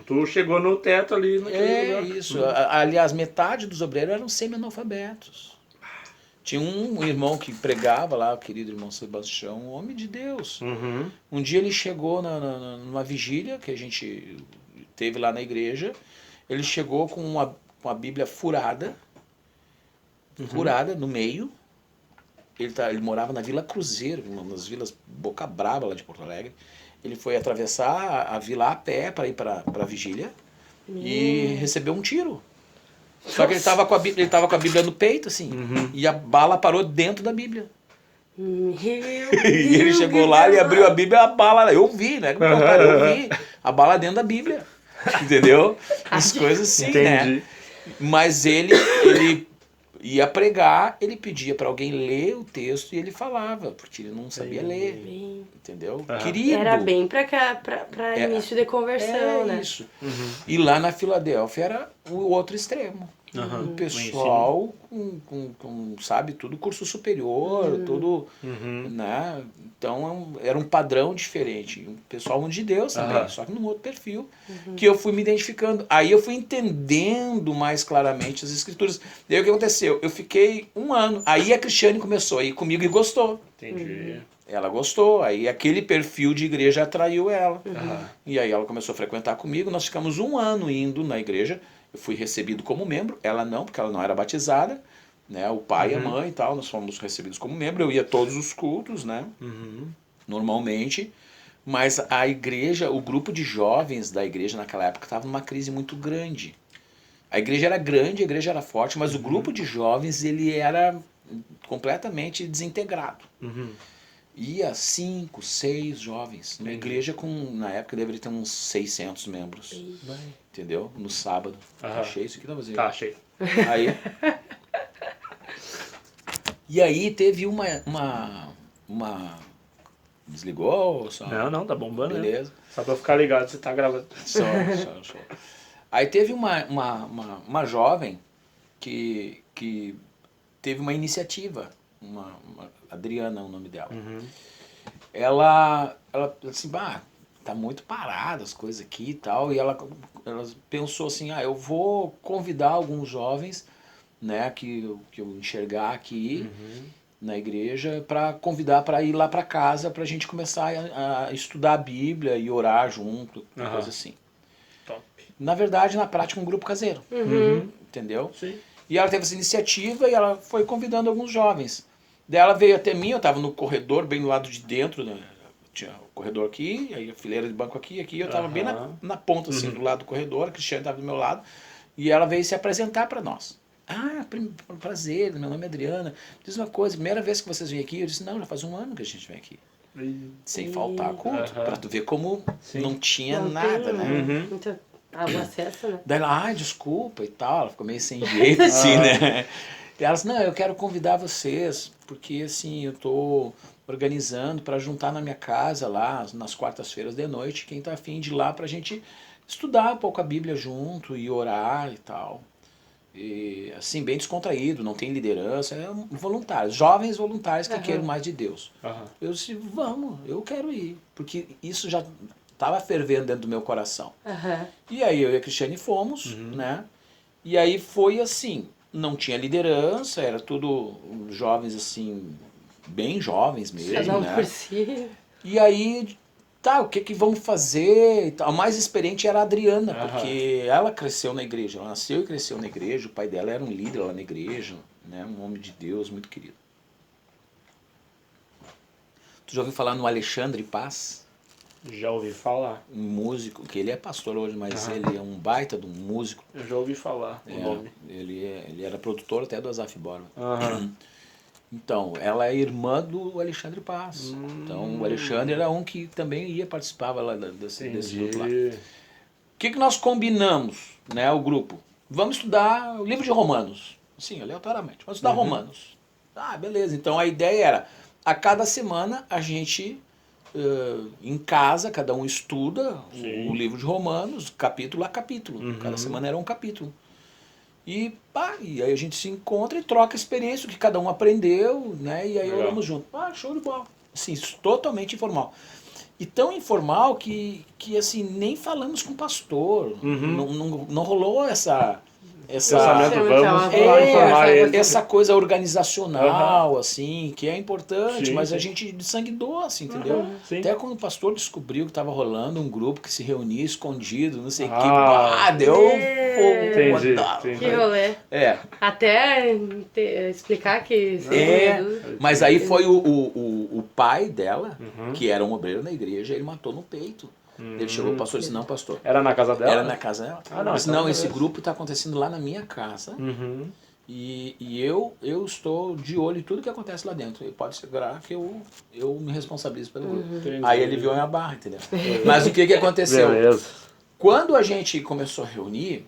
Tu chegou no teto ali naquele lugar. Isso. Aliás, metade dos obreiros eram semi-analfabetos. Tinha um irmão que pregava lá, o querido irmão Sebastião, um homem de Deus. Uhum. Um dia ele chegou numa vigília que a gente teve lá na igreja. Ele chegou com uma Bíblia furada, furada no meio. Ele morava na Vila Cruzeiro, uma das vilas Boca Brava lá de Porto Alegre. Ele foi atravessar a vila a pé para ir para a vigília e recebeu um tiro. Só que ele estava com a Bíblia no peito, assim, e a bala parou dentro da Bíblia. E ele chegou lá e abriu a Bíblia e a bala, eu vi, né? Cara, eu vi a bala dentro da Bíblia, entendeu? As coisas assim, Entendi. né? Mas ele ia pregar, ele pedia para alguém ler o texto e ele falava, porque ele não sabia ler, entendeu? Querido. Era bem pra início de conversão, né? Isso. E lá na Filadélfia era o outro extremo. O pessoal com, sabe, tudo curso superior, tudo, né? Então era um padrão diferente. O pessoal de Deus também, só que num outro perfil, que eu fui me identificando. Aí eu fui entendendo mais claramente as escrituras. Daí o que aconteceu? Eu fiquei 1 ano. Aí a Cristiane começou a ir comigo e gostou. Entendi. Ela gostou, aí aquele perfil de igreja atraiu ela. E aí ela começou a frequentar comigo, nós ficamos 1 ano indo na igreja. Eu fui recebido como membro, ela não, porque ela não era batizada, né? O pai e a mãe e tal, nós fomos recebidos como membro. Eu ia a todos os cultos, né? Normalmente. Mas a igreja, o grupo de jovens da igreja naquela época estava numa crise muito grande. A igreja era grande, a igreja era forte, mas o grupo de jovens ele era completamente desintegrado. Ia 5, 6 jovens. Uma igreja com, na época, deveria ter uns 600 membros. Entendeu? No sábado. Tá cheio isso aqui, tá vazio? Tá, cheio. Aí... E aí teve uma... Desligou? Só... Não, tá bombando. Beleza. Né? Só pra eu ficar ligado, você tá gravando. Só. Aí teve uma jovem que teve uma iniciativa. Adriana é o nome dela. Ela assim, tá muito parada as coisas aqui e tal. E ela pensou assim, eu vou convidar alguns jovens, né, que eu enxergar aqui na igreja, para convidar para ir lá para casa, pra gente começar a estudar a Bíblia e orar junto, coisa assim. Top. Na verdade, na prática, um grupo caseiro. Entendeu? Sim. E ela teve essa iniciativa e ela foi convidando alguns jovens. Daí ela veio até mim, eu estava no corredor, bem do lado de dentro, né? Tinha o corredor aqui, aí a fileira de banco aqui, eu estava bem na ponta, assim, do lado do corredor, a Cristiane estava do meu lado, e ela veio se apresentar para nós. Prazer, meu nome é Adriana. Diz uma coisa, primeira vez que vocês vêm aqui, eu disse, não, já faz 1 ano que a gente vem aqui. Sem faltar culto, para tu ver como não tinha nada, né? Então, o acesso, né? Daí ela, desculpa e tal, ela ficou meio sem jeito, assim, né? E ela disse, não, eu quero convidar vocês, porque assim, eu tô organizando para juntar na minha casa lá, nas quartas-feiras de noite, quem tá afim de ir lá pra gente estudar um pouco a Bíblia junto e orar e tal. E assim, bem descontraído, não tem liderança, é voluntários, jovens voluntários que querem mais de Deus. Eu disse, vamos, eu quero ir, porque isso já estava fervendo dentro do meu coração. E aí eu e a Cristiane fomos, né? E aí foi assim, não tinha liderança, era tudo jovens assim, bem jovens mesmo, Cada um né? por si. E aí, o que vamos fazer? A mais experiente era a Adriana, porque ela cresceu na igreja, ela nasceu e cresceu na igreja, o pai dela era um líder lá na igreja, né? Um homem de Deus muito querido. Tu já ouviu falar no Alexandre Paz? Já ouvi falar. Um músico, que ele é pastor hoje, mas ele é um baita de um músico. Eu já ouvi falar o nome. Ele era produtor até do Asaf Borba. Então, ela é irmã do Alexandre Paz. Então, o Alexandre era um que também participava lá desse grupo lá. O que nós combinamos, né, o grupo? Vamos estudar o livro de Romanos. Sim, aleatoriamente. Vamos estudar Romanos. Beleza. Então, a ideia era, a cada semana, a gente, em casa, cada um estuda o livro de Romanos, capítulo a capítulo. Cada semana era um capítulo. E aí a gente se encontra e troca experiência, o que cada um aprendeu, né? E aí Legal. oramos junto. Show de bola. Assim, totalmente informal. E tão informal que assim, nem falamos com o pastor. Não rolou essa Pensamento, vamos lá É, informar ele. essa coisa organizacional, assim, que é importante, Sim, mas sim. a gente de sangue doce, entendeu? Sim. Até quando o pastor descobriu que estava rolando um grupo que se reunia escondido, não sei o que, Ah. deu fogo. Entendi, andava. entendi. Que rolê. É, Até explicar que... mas aí foi o pai dela, que era um obreiro na igreja, ele matou no peito. Ele chegou pro pastor e disse, não, pastor. Era na casa dela? Era na casa dela. Ah, não, Ele disse, então não, esse beleza. grupo está acontecendo lá na minha casa. E eu estou de olho em tudo que acontece lá dentro. E pode segurar que eu me responsabilizo pelo grupo. Entendi. Aí ele viu a minha barra, entendeu? Mas o que aconteceu? Beleza. Quando a gente começou a reunir,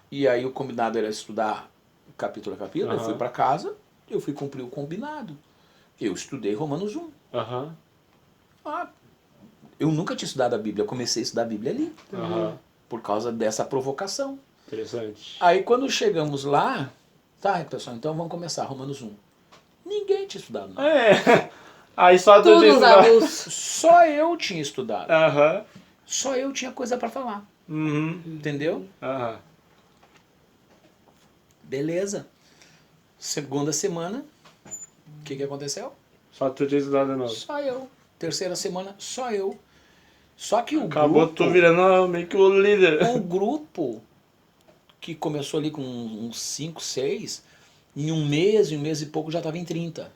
e aí o combinado era estudar capítulo a capítulo, eu fui para casa, eu fui cumprir o combinado. Eu estudei Romanos 1. Aham. Eu nunca tinha estudado a Bíblia, eu comecei a estudar a Bíblia ali, por causa dessa provocação. Interessante. Aí quando chegamos lá, tá, pessoal, então vamos começar, Romanos 1. Ninguém tinha estudado nada. É. Aí só tu Todos disse... os avulsos. Só eu tinha estudado. Aham. Só eu tinha coisa para falar. Entendeu? Aham. Beleza. Segunda semana, o que aconteceu? Só tu tinha estudado de novo. Só eu. Terceira semana, só eu. Só que Acabou grupo, tu virando meio que o líder. o grupo, que começou ali com uns 5, 6, em um mês e pouco já estava em 30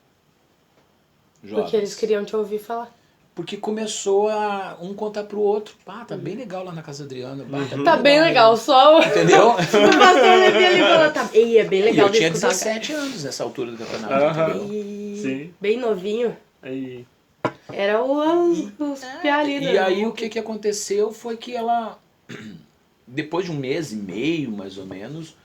jovens. Porque eles queriam te ouvir falar. Porque começou a um contar pro outro. Tá bem legal lá na casa da Adriana. Tá bem legal, só o Entendeu? pastor Levi ali falou, tá, e é bem E legal eu de tinha escutar. 17 anos nessa altura do campeonato. Aham. Entendeu? Sim. Bem novinho. Aí. Era os pialidos. E aí o que aconteceu foi que ela, depois de um mês e meio, mais ou menos,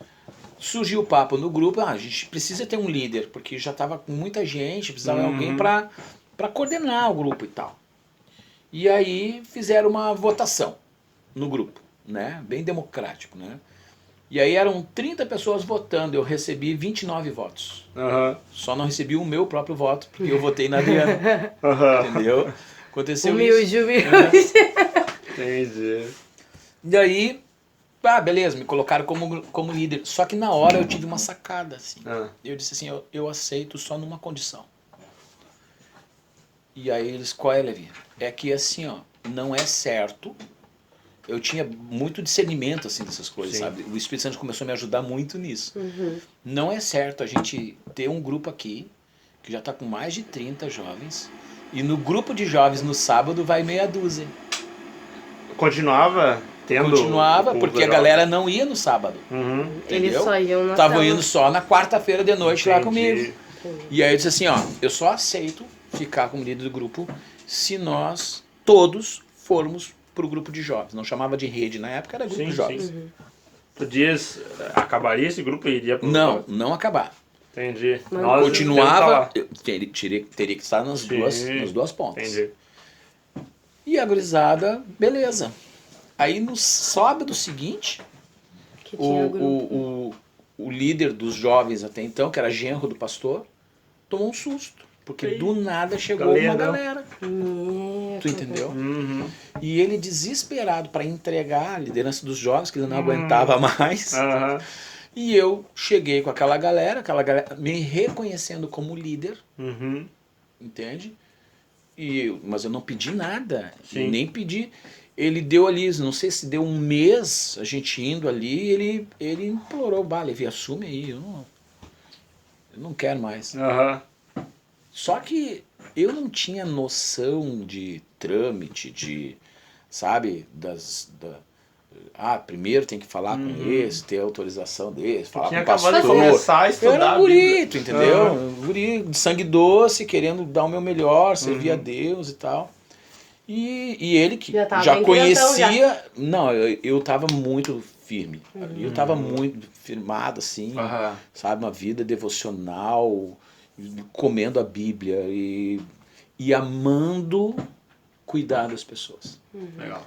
surgiu o papo no grupo, a gente precisa ter um líder, porque já estava com muita gente, precisava de alguém para coordenar o grupo e tal. E aí fizeram uma votação no grupo, né? Bem democrático, né? E aí eram 30 pessoas votando, eu recebi 29 votos. Aham. Só não recebi o meu próprio voto, porque eu votei na Adriana. Aham. Entendeu? Aconteceu Humilde, isso. humilde. Entendi. E aí, beleza, me colocaram como líder. Só que na hora eu tive uma sacada, assim. Eu disse assim, eu aceito só numa condição. E aí eles, qual é, Levi? É que assim, ó, não é certo. Eu tinha muito discernimento, assim, dessas coisas, Sim. sabe? O Espírito Santo começou a me ajudar muito nisso. Não é certo a gente ter um grupo aqui, que já está com mais de 30 jovens, e no grupo de jovens no sábado vai meia dúzia. Continuava tendo... Continuava, o porque a culto galera não ia no sábado. Eles Entendeu? só iam na Estavam célula. indo só na quarta-feira de noite lá Entendi. comigo. E aí eu disse assim, ó, eu só aceito ficar como líder do grupo se nós todos formos pro grupo de jovens. Não chamava de rede, na época era grupo Sim, de jovens. sim. Tu diz, acabaria esse grupo e iria pro... Não acabar. Entendi. Mas Nós Continuava, temos teria que estar nas Sim. duas pontas. que estar lá. Entendi. E a gurizada, beleza. Aí no sábado seguinte, Que tinha grupo. o líder dos jovens até então, que era genro do pastor, tomou um susto. Porque do nada chegou uma galera. Tu entendeu? E ele desesperado para entregar a liderança dos jovens, que ele não aguentava mais. Aham. E eu cheguei com aquela galera me reconhecendo como líder, entende? Mas eu não pedi nada, Sim. nem pedi. Ele deu ali, não sei se deu um mês, a gente indo ali, ele implorou, Levi, assume aí, eu não quero mais. Aham. Só que eu não tinha noção de trâmite, sabe, primeiro tem que falar com esse, ter autorização desse, falar com Tinha o pastor. acabado de começar a Eu estudar. era um a Bíblia. guri, tu entendeu? Um guri de sangue doce, querendo dar o meu melhor, servir a Deus e tal. E ele que Já tava já bem conhecia... criantão, Não, eu tava muito firme. Eu tava muito firmado, assim, Aham. sabe? Uma vida devocional, comendo a Bíblia e amando cuidar das pessoas. Legal.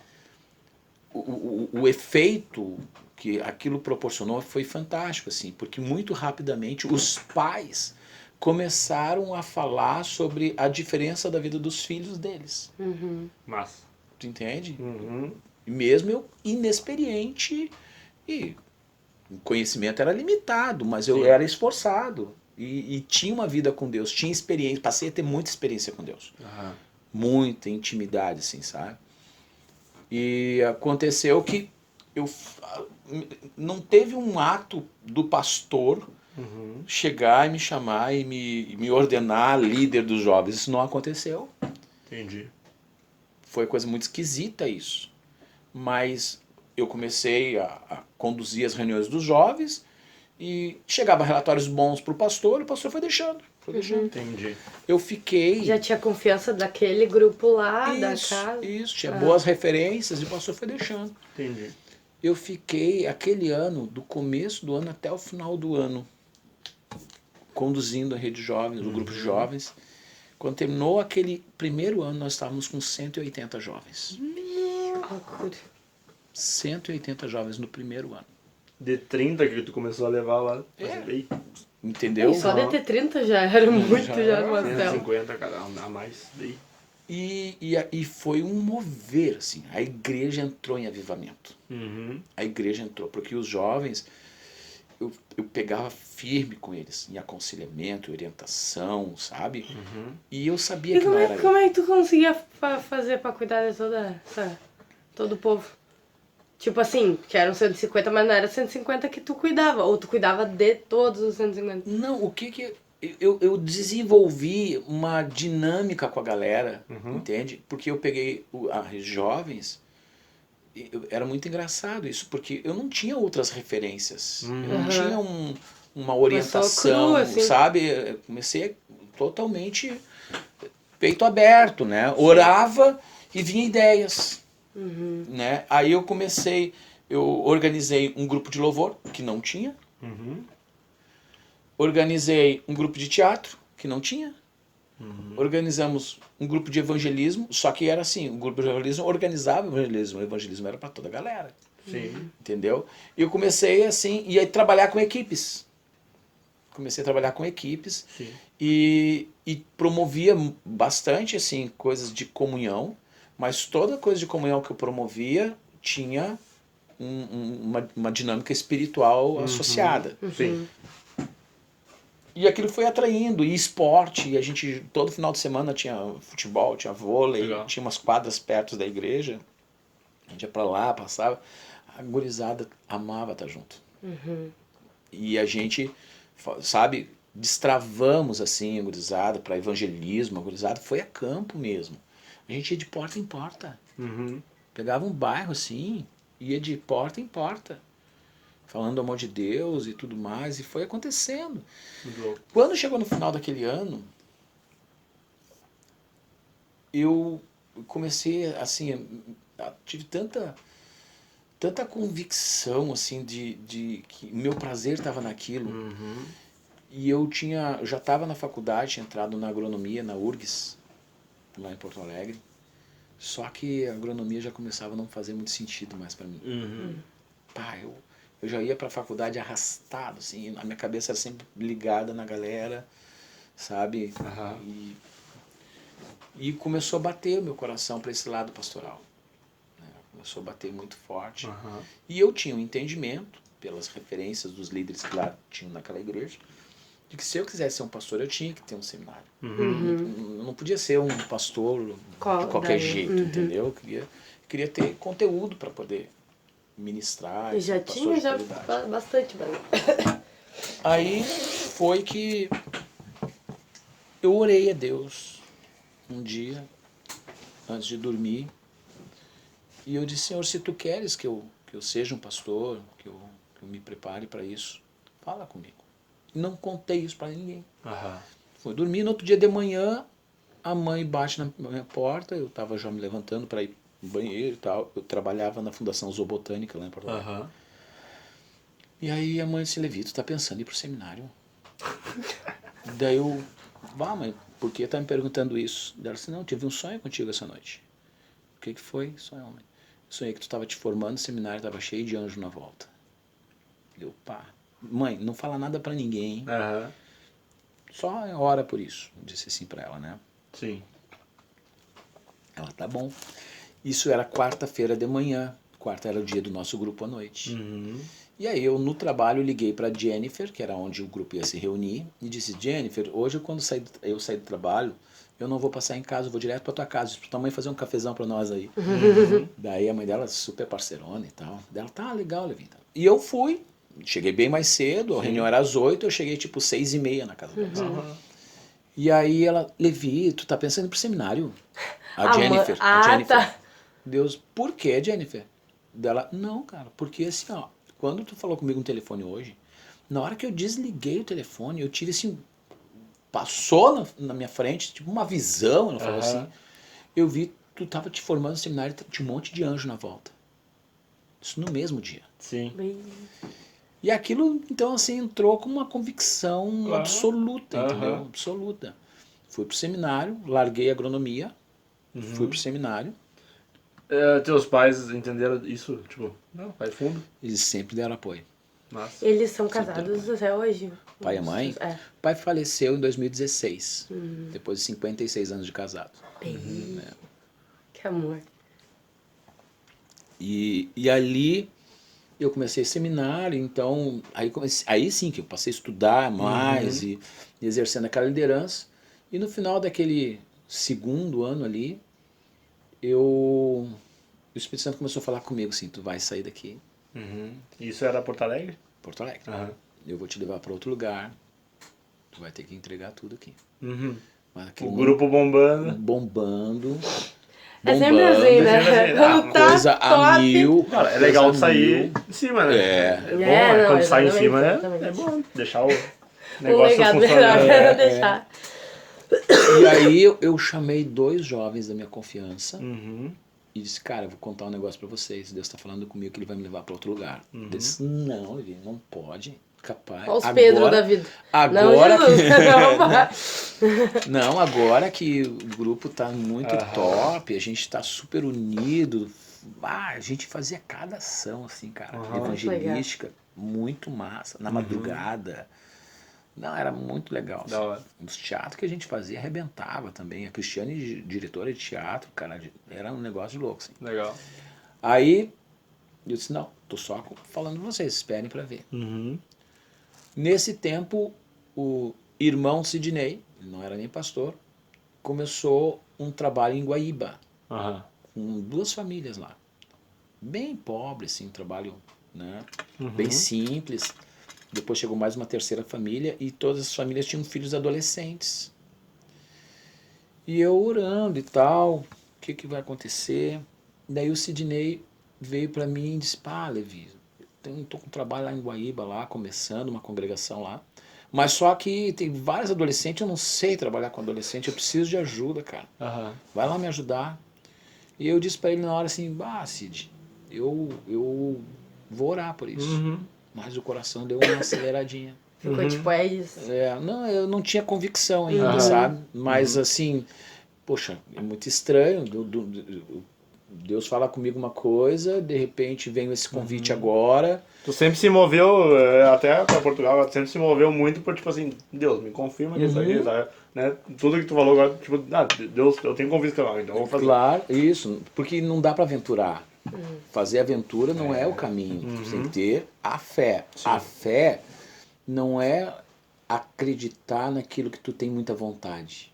O efeito que aquilo proporcionou foi fantástico, assim, porque muito rapidamente os pais começaram a falar sobre a diferença da vida dos filhos deles. Massa. Tu entende? Uhum. E mesmo eu inexperiente, e o conhecimento era limitado, mas eu Sim. era esforçado. E tinha uma vida com Deus, tinha experiência, passei a ter muita experiência com Deus. Aham. Muita intimidade, assim, sabe? E aconteceu que eu não teve um ato do pastor Uhum. chegar e me chamar e me ordenar líder dos jovens. Isso não aconteceu. Entendi. Foi coisa muito esquisita isso. Mas eu comecei a conduzir as reuniões dos jovens e chegava relatórios bons para o pastor foi deixando. Foi deixando. Entendi. Eu fiquei... Já tinha confiança daquele grupo lá, da Isso, casa. isso. Tinha boas referências e o pastor foi deixando. Entendi. Eu fiquei aquele ano, do começo do ano até o final do ano, conduzindo a rede jovens, o grupo de jovens. Quando terminou aquele primeiro ano, nós estávamos com 180 jovens. Loucura. 180 jovens no primeiro ano. De 30 que tu começou a levar lá. É. Entendeu? E só de ter 30 já era muito, Já já, era Marcelo. 150 cada a mais. Daí. E foi um mover, assim. A igreja entrou em avivamento. Uhum. A igreja entrou, porque os jovens, eu pegava firme com eles, em aconselhamento, orientação, sabe? E eu sabia E que não era como é que tu conseguia fazer pra cuidar de todo o povo? Tipo assim, que eram 150, mas não era 150 que tu cuidava, ou tu cuidava de todos os 150. Não, o que eu desenvolvi uma dinâmica com a galera, entende? Porque eu peguei as jovens, era muito engraçado isso, porque eu não tinha outras referências, eu não tinha uma orientação, crua, assim. sabe? Eu comecei totalmente peito aberto, né? Orava e vinha ideias, né? Aí eu organizei um grupo de louvor, que não tinha, organizei um grupo de teatro, que não tinha. Organizamos um grupo de evangelismo, só que era assim, o grupo de evangelismo organizava o evangelismo era para toda a galera. Sim. Entendeu? E eu comecei assim, e aí trabalhar com equipes. Comecei a trabalhar com equipes. Sim. E promovia bastante assim coisas de comunhão, mas toda coisa de comunhão que eu promovia tinha uma dinâmica espiritual associada. Sim. E aquilo foi atraindo, e esporte, e a gente, todo final de semana tinha futebol, tinha vôlei, Legal. tinha umas quadras perto da igreja, a gente ia pra lá, passava, a gurizada amava estar junto. E a gente, sabe, destravamos assim a gurizada para evangelismo, a gurizada foi a campo mesmo. A gente ia de porta em porta, pegava um bairro assim, ia de porta em porta, falando do amor de Deus e tudo mais, e foi acontecendo. Muito louco. Quando chegou no final daquele ano, eu comecei assim, tive tanta convicção assim de que meu prazer estava naquilo. E eu já estava na faculdade, tinha entrado na agronomia, na URGS, lá em Porto Alegre. Só que a agronomia já começava a não fazer muito sentido mais para mim. Pá, eu já ia para a faculdade arrastado, assim, a minha cabeça era sempre ligada na galera, sabe? E começou a bater o meu coração para esse lado pastoral. Né? Começou a bater muito forte. E eu tinha um entendimento, pelas referências dos líderes que lá tinham naquela igreja, de que se eu quisesse ser um pastor, eu tinha que ter um seminário. Eu não podia ser um pastor de qualquer jeito, entendeu? Eu queria ter conteúdo para poder ministrar. E já tinha já bastante, Aí foi que eu orei a Deus um dia, antes de dormir, e eu disse: Senhor, se tu queres que eu seja um pastor, que eu me prepare para isso, fala comigo. E não contei isso para ninguém. Fui dormir, no outro dia de manhã, a mãe bate na minha porta, eu estava já me levantando para ir no banheiro e tal. Eu trabalhava na Fundação Zoobotânica lá em Porto Alegre. E aí a mãe disse: Levi, tu tá pensando em ir pro seminário? Daí eu, mãe, por que tá me perguntando isso? Ela disse: não, tive um sonho contigo essa noite. O que foi? Sonho, mãe. Sonhei que tu estava te formando no seminário, estava cheio de anjo na volta. Eu, pá, mãe, não fala nada pra ninguém, Aham. só ora por isso. Eu disse assim pra ela, né? Sim. Ela, tá bom. Isso era quarta-feira de manhã. Quarta era o dia do nosso grupo à noite. Uhum. E aí eu no trabalho liguei para Jennifer, que era onde o grupo ia se reunir, e disse, Jennifer, hoje quando eu sair do trabalho, eu não vou passar em casa, eu vou direto para tua casa, pra tua mãe fazer um cafezão para nós aí. Daí a mãe dela, super parceirona e tal, dela, tá legal, Levinho. E eu fui, cheguei bem mais cedo, a reunião era às 8, eu cheguei tipo 6:30 na casa deles. Aham. E aí ela, Levi, tu tá pensando em ir pro seminário? A Ah, Jennifer, a ah, Jennifer. tá. Deus, por que, Jennifer? Dela, não, cara, porque assim, ó, quando tu falou comigo no telefone hoje, na hora que eu desliguei o telefone, eu tive assim, passou na minha frente, tipo uma visão, ela falou Aham. assim, eu vi, tu tava te formando no seminário e tinha um monte de anjo na volta. Isso no mesmo dia. Sim. E aquilo, então, assim, entrou com uma convicção Claro. absoluta, entendeu? Aham. Absoluta. Fui pro seminário, larguei a agronomia, fui pro seminário, Teus pais entenderam isso? Tipo, não, vai fundo. eles sempre deram apoio. Massa. Eles são casados até hoje. Pai e mãe? É. O pai faleceu em 2016, depois de 56 anos de casado. Que amor. E ali eu comecei seminário, então aí sim que eu passei a estudar mais e exercendo aquela liderança. E no final daquele segundo ano ali, o Espírito Santo começou a falar comigo assim, tu vai sair daqui, Uhum. Isso era Porto Alegre? Porto Alegre. Aham. Eu vou te levar para outro lugar, tu vai ter que entregar tudo aqui. Uhum. Mas aquele O grupo bombando. bombando. É sempre assim, né? É sempre assim. Quando tá Coisa a top. mil. Cara, é coisa legal a de sair mil. em cima, né? É. bom, É, não, quando sai em exatamente, cima exatamente. é bom. Deixar o Um negócio legado funcionando. melhor É, deixar. E aí eu chamei 2 jovens da minha confiança Uhum. e disse, cara, eu vou contar um negócio pra vocês. Deus tá falando comigo que ele vai me levar pra outro lugar. Eu disse, não, Levi, não pode. Capaz. Olha os Pedro da vida. Agora não, Jesus, não, que... Não, agora que o grupo tá muito top, a gente tá super unido. A gente fazia cada ação, assim, cara, evangelística, muito massa, na madrugada. Não, era muito legal. Da hora. Os teatros que a gente fazia arrebentava também. A Cristiane, diretora de teatro, cara, era um negócio de louco, assim. Legal. Aí, eu disse, não, tô só falando pra vocês, esperem pra ver. Uhum. Nesse tempo, o irmão Sidney, ele não era nem pastor, começou um trabalho em Guaíba, Aham. com 2 famílias lá. Bem pobre, assim, um trabalho, né, bem simples. Depois chegou mais uma terceira família e todas as famílias tinham filhos adolescentes. E eu orando e tal, o que vai acontecer? Daí o Sidney veio para mim e disse, pá, Levi, estou com um trabalho lá em Guaíba, lá, começando uma congregação lá. Mas só que tem vários adolescentes, eu não sei trabalhar com adolescente, eu preciso de ajuda, cara. Aham. Vai lá me ajudar. E eu disse para ele na hora assim, Sid, eu vou orar por isso. Uhum. Mas o coração deu uma aceleradinha. Ficou tipo, é isso. Não, eu não tinha convicção ainda, sabe? Mas assim, poxa, é muito estranho. Deus fala comigo uma coisa, de repente vem esse convite agora. Tu sempre se moveu, até pra Portugal, tu sempre se moveu muito por, tipo assim, Deus, me confirma que isso aqui, sabe? Né? Tudo que tu falou agora, tipo, Deus, eu tenho convicção, então eu vou fazer. Claro, isso, porque não dá para aventurar. Fazer aventura não é o caminho. Tu tem que ter a fé. Sim. A fé não é acreditar naquilo que tu tem muita vontade.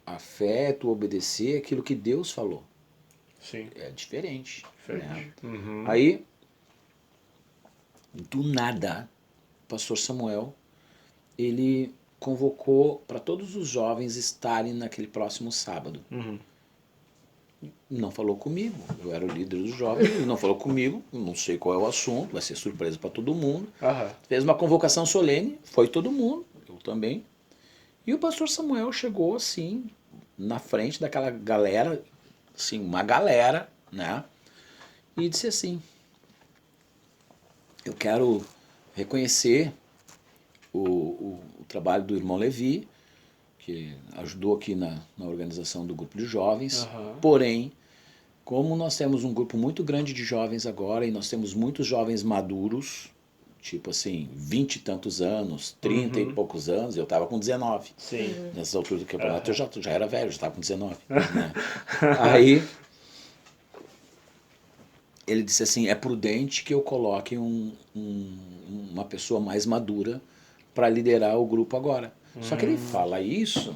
A fé é tu obedecer aquilo que Deus falou. Sim. É diferente. Né? Uhum. Aí, do nada, o pastor Samuel, ele convocou para todos os jovens estarem naquele próximo sábado. Uhum. Não falou comigo, eu era o líder dos jovens, ele não falou comigo, não sei qual é o assunto, vai ser surpresa para todo mundo. Aham. Fez uma convocação solene, foi todo mundo, eu também. E o pastor Samuel chegou assim, na frente daquela galera, assim, uma galera, né? E disse assim, eu quero reconhecer o trabalho do irmão Levi, que ajudou aqui na organização do grupo de jovens, porém, como nós temos um grupo muito grande de jovens agora, e nós temos muitos jovens maduros, tipo assim, 20 e tantos anos, 30 e poucos anos, eu tava com 19. Sim. Nessas alturas do campeonato eu já era velho, já tava com 19. Né? Aí ele disse assim, é prudente que eu coloque uma pessoa mais madura para liderar o grupo agora. Só que ele fala isso...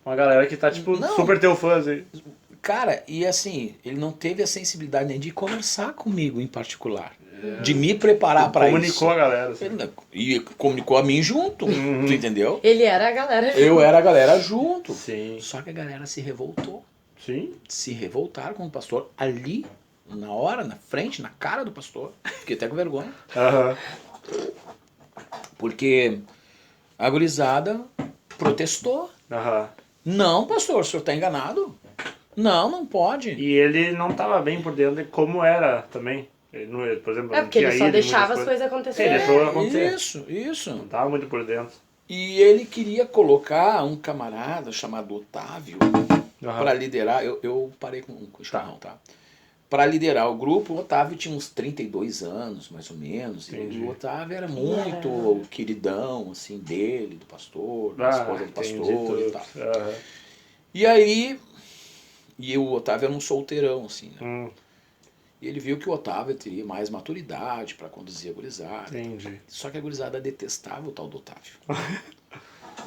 Uma galera que tá, tipo, Não. super teu fã, assim. Cara, e assim, ele não teve a sensibilidade nem de conversar comigo em particular. De me preparar para isso. Comunicou a galera, assim. E comunicou a mim junto, tu entendeu? Ele era a galera. Eu era a galera junto. Sim. Só que a galera se revoltou. Sim. Se revoltaram com o pastor ali, na hora, na frente, na cara do pastor. Fiquei até com vergonha. Aham. Porque a gurizada protestou. Aham. Não, pastor, o senhor está enganado. Não, não pode. E ele não tava bem por dentro de como era também. Ele, não, por exemplo, É porque não ele tinha só ido em deixava muitas as coisas Sim, acontecerem. deixou acontecer. Isso. Não tava muito por dentro. E ele queria colocar um camarada chamado Otávio para liderar. Eu parei com o chimarrão, tá? Para liderar o grupo, o Otávio tinha uns 32 anos, mais ou menos. Entendi. E o Otávio era muito queridão, assim, dele, do pastor, da esposa do pastor e tal. Aham. E aí, o Otávio era um solteirão, assim, né? E ele viu que o Otávio teria mais maturidade para conduzir a gurizada. Entendi. Só que a gurizada detestava o tal do Otávio.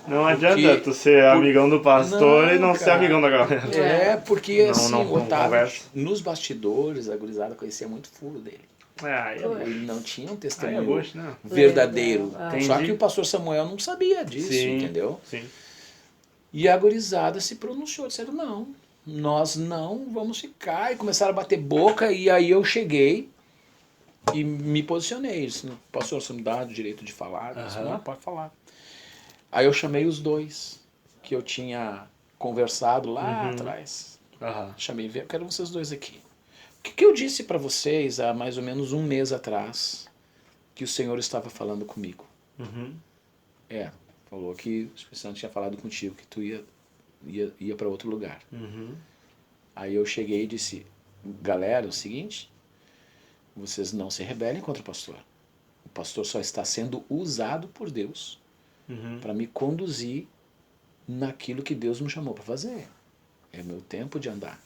Não adianta tu ser amigão do pastor Não, e não ser cara. amigão da galera. É, porque Não, assim, não, o não Otávio, conversa. nos bastidores, a gurizada conhecia muito o furo dele. Aí é Ele não tinha um Aí é testemunho bucho, né? verdadeiro. Legal. Só Entendi. que o pastor Samuel não sabia disso, Sim. entendeu? Sim. E a gurizada se pronunciou, disseram, não, nós não vamos ficar. E começaram a bater boca, e aí eu cheguei e me posicionei. Disse, pastor, você me dá o direito de falar? Eu disse, não, pode falar. Aí eu chamei os dois que eu tinha conversado lá atrás. Aham. Chamei, eu quero vocês dois aqui. O que eu disse para vocês há mais ou menos um mês atrás que o Senhor estava falando comigo? Falou que o Espírito Santo tinha falado contigo que tu ia para outro lugar. Aí eu cheguei e disse, galera, é o seguinte, vocês não se rebelem contra o pastor. O pastor só está sendo usado por Deus para me conduzir naquilo que Deus me chamou para fazer. É meu tempo de andar.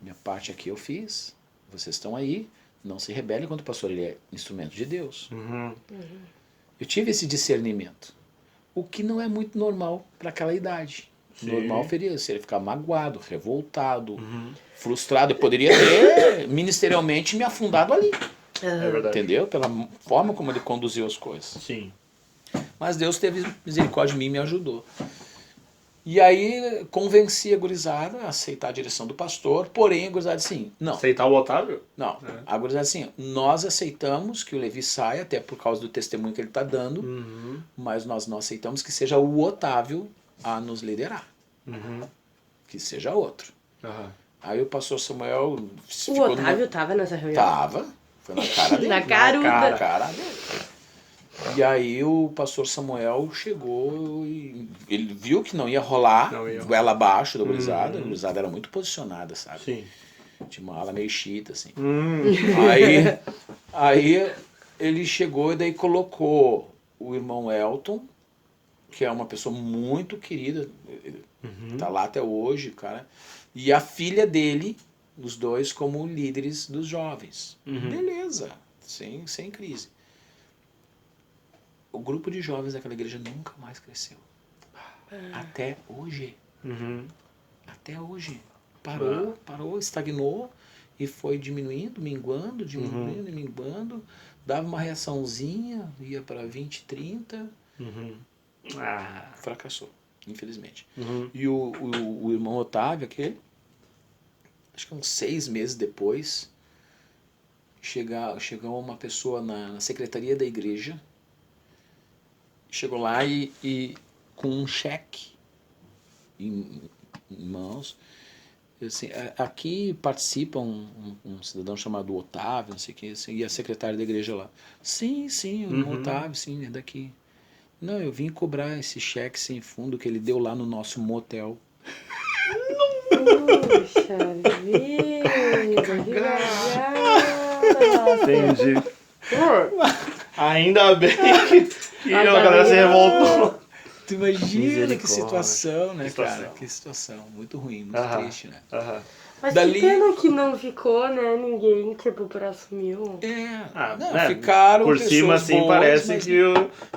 Minha parte aqui eu fiz. Vocês estão aí. Não se rebelem contra o pastor. Ele é instrumento de Deus. Eu tive esse discernimento. O que não é muito normal para aquela idade. Sim. Normal seria ficar magoado, revoltado, frustrado. Eu poderia ter ministerialmente me afundado ali. É verdade. Entendeu? Pela forma como ele conduziu as coisas. Sim. Mas Deus teve misericórdia de mim e me ajudou. E aí convenci a gurizada a aceitar a direção do pastor, porém a gurizada assim, não. Aceitar o Otávio? Não, a gurizada assim, nós aceitamos que o Levi saia, até por causa do testemunho que ele está dando, mas nós não aceitamos que seja o Otávio a nos liderar. Que seja outro. Aí o pastor Samuel... O Otávio estava nessa reunião? Tava, foi na cara dele. Na caruda. Na cara dele. E aí o pastor Samuel chegou e ele viu que não ia rolar, goela abaixo da gurizada. A gurizada era muito posicionada, sabe? Sim. Tinha uma ala meio chita, assim. Aí ele chegou e daí colocou o irmão Elton, que é uma pessoa muito querida, tá lá até hoje, cara, e a filha dele, os dois como líderes dos jovens. Beleza, sem crise. O grupo de jovens daquela igreja nunca mais cresceu. Até hoje. Até hoje. Parou, estagnou e foi diminuindo, minguando, minguando. Dava uma reaçãozinha, ia para 20, 30. Fracassou, infelizmente. E o irmão Otávio, aquele, acho que uns 6 meses depois, chegou uma pessoa na secretaria da igreja. Chegou lá e com um cheque em mãos, assim, aqui participa um cidadão chamado Otávio, não sei o que, assim, e a secretária da igreja lá. Sim, o irmão Otávio, sim, é daqui. Não, eu vim cobrar esse cheque sem fundo que ele deu lá no nosso motel. Puxa vida, que legal. Entendi. Ainda bem que a galera se revoltou. Tu imagina que Misericórdia. situação, né, Que situação. cara? Que situação. Muito ruim, muito Aham. triste, né? Aham. Mas Dali- que pena que não ficou, né? Ninguém, tipo, pra assumir o... Não, né, ficaram por pessoas cima, assim, boas, parece mas que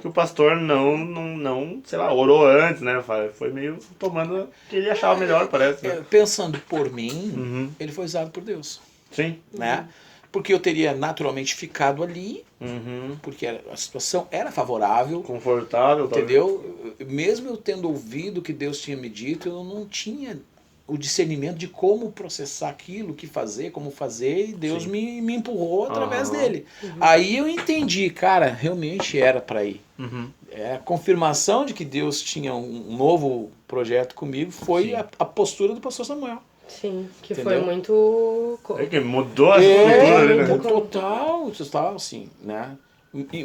o pastor não, sei lá, orou antes, né? Foi meio tomando o que ele achava melhor, parece, né? pensando por mim, Uhum. ele foi usado por Deus, Sim. né? Porque eu teria naturalmente ficado ali, Uhum. porque a situação era favorável, Confortável, talvez. entendeu? Mesmo eu tendo ouvido o que Deus tinha me dito, eu não tinha o discernimento de como processar aquilo, o que fazer, como fazer, e Deus Sim. me empurrou através Aham. dele. Aí eu entendi, cara, realmente era para ir. Uhum. A confirmação de que Deus tinha um novo projeto comigo foi Sim. a postura do pastor Samuel. Sim, que Entendeu? foi muito... É que mudou a estrutura ali, né? total, assim, né?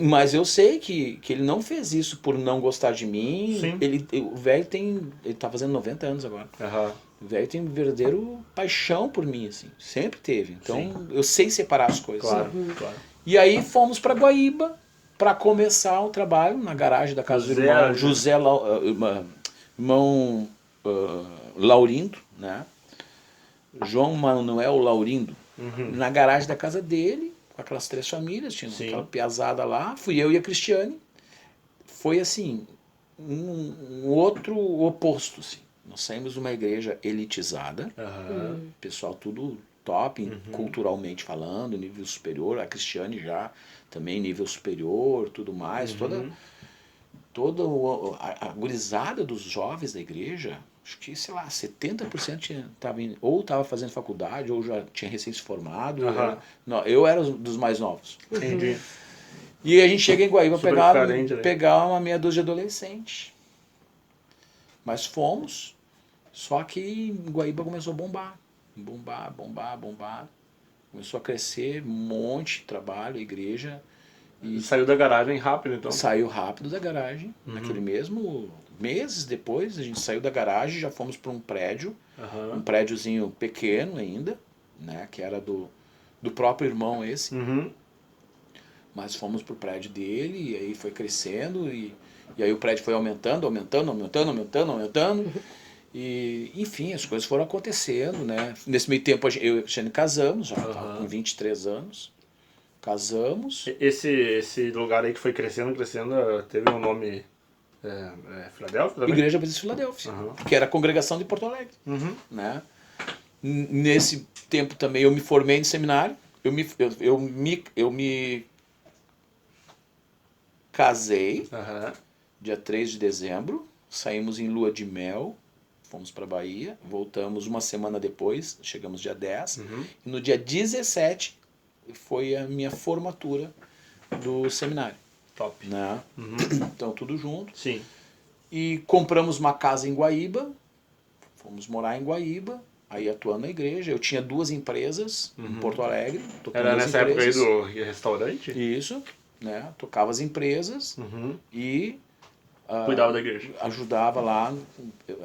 Mas eu sei que ele não fez isso por não gostar de mim. Sim. O velho ele tá fazendo 90 anos agora. Aham. O velho tem verdadeiro paixão por mim, assim. Sempre teve. Então, Sim. eu sei separar as coisas. Claro, claro. E aí fomos para Guaíba para começar o trabalho na garagem da casa do irmão irmão Laurindo, né? João Manuel Laurindo. Uhum. Na garagem da casa dele, com aquelas 3 famílias, tinha Sim. aquela piazada lá, fui eu e a Cristiane. Foi assim, um outro oposto, assim. Nós saímos de uma igreja elitizada, Aham. pessoal tudo top, culturalmente falando, nível superior, a Cristiane já também nível superior, tudo mais, toda a gurizada dos jovens da igreja, acho que, sei lá, 70% ou estava fazendo faculdade, ou já tinha recém se formado. Aham. Eu era dos mais novos. Entendi. E a gente chega em Guaíba Super pegar diferente, né? uma meia dúzia de adolescente. Mas fomos, só que em Guaíba começou a bombar. Bombar. Começou a crescer, um monte de trabalho, igreja. E saiu da garagem rápido, então. Saiu rápido da garagem, naquele mesmo... Meses depois, a gente saiu da garagem, já fomos para um prédio, Aham. um prédiozinho pequeno ainda, né, que era do próprio irmão esse. Uhum. Mas fomos pro prédio dele, e aí foi crescendo, e aí o prédio foi aumentando. E, enfim, as coisas foram acontecendo, né? Nesse meio tempo, eu e a Cristiane casamos, já tava com 23 anos. Casamos. Esse lugar aí que foi crescendo, teve um nome... Filadélfia também? Igreja Batista de Filadélfia, que era a congregação de Porto Alegre. Né? Nesse tempo também eu me formei no seminário, eu me casei, dia 3 de dezembro, saímos em lua de mel, fomos para Bahia, voltamos uma semana depois, chegamos dia 10, e no dia 17 foi a minha formatura do seminário. Top. Né? Então tudo junto. Sim. E compramos uma casa em Guaíba, fomos morar em Guaíba, aí atuando na igreja. Eu tinha 2 empresas em Porto Alegre. Era nessa época aí do restaurante? Isso, né? Tocava as empresas e Cuidava da igreja. ajudava lá.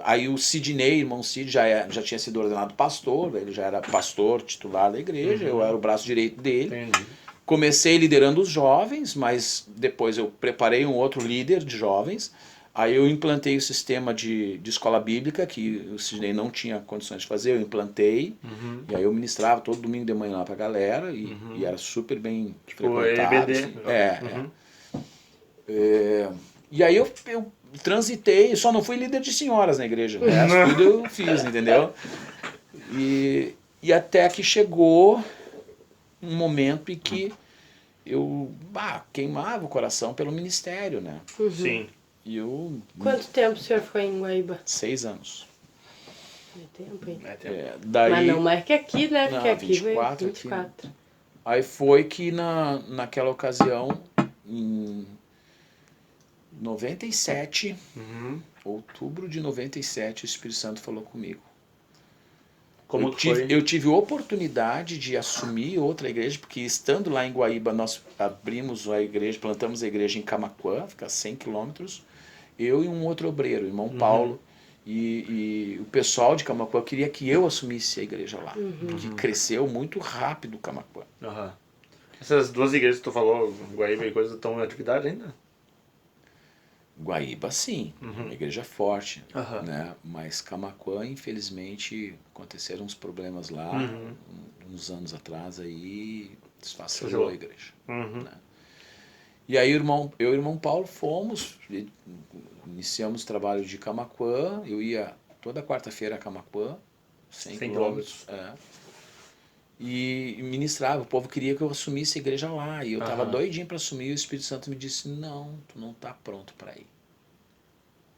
Aí o Sidney, irmão Sid, já tinha sido ordenado pastor, ele já era pastor titular da igreja, eu era o braço direito dele. Entendi. Comecei liderando os jovens, mas depois eu preparei um outro líder de jovens. Aí eu implantei o sistema de escola bíblica, que o Sidney não tinha condições de fazer, eu implantei. E aí eu ministrava todo domingo de manhã lá pra galera, e era super bem frequentado. EBD. Assim. E aí eu transitei, só não fui líder de senhoras na igreja, o resto tudo eu fiz, entendeu? E até que chegou um momento em que eu queimava o coração pelo ministério, né? Sim. E eu... Quanto tempo o senhor foi em Guaíba? 6 anos. É tempo, hein? Daí, Mas não mais que aqui, né? Porque Não, aqui 24 veio aqui, 24. aí foi que naquela ocasião, em 97, outubro de 97, o Espírito Santo falou comigo. Como que foi? Eu tive oportunidade de assumir outra igreja, porque estando lá em Guaíba, nós abrimos a igreja, plantamos a igreja em Camaquã, fica a 100 quilômetros, eu e um outro obreiro, o irmão Paulo, e o pessoal de Camaquã queria que eu assumisse a igreja lá, porque cresceu muito rápido Camaquã. Essas duas igrejas que tu falou, Guaíba e coisa, estão em atividade ainda? Guaíba, sim, uma igreja forte, Aham. né? Mas Camaquã, infelizmente, aconteceram uns problemas lá, uns anos atrás, aí desfacelou a igreja. Uhum. Né? E aí eu e o irmão Paulo fomos, iniciamos o trabalho de Camaquã, eu ia toda quarta-feira a Camaquã, 100 quilômetros, e ministrava. O povo queria que eu assumisse a igreja lá, e eu estava doidinho para assumir, e o Espírito Santo me disse, não, tu não está pronto para ir,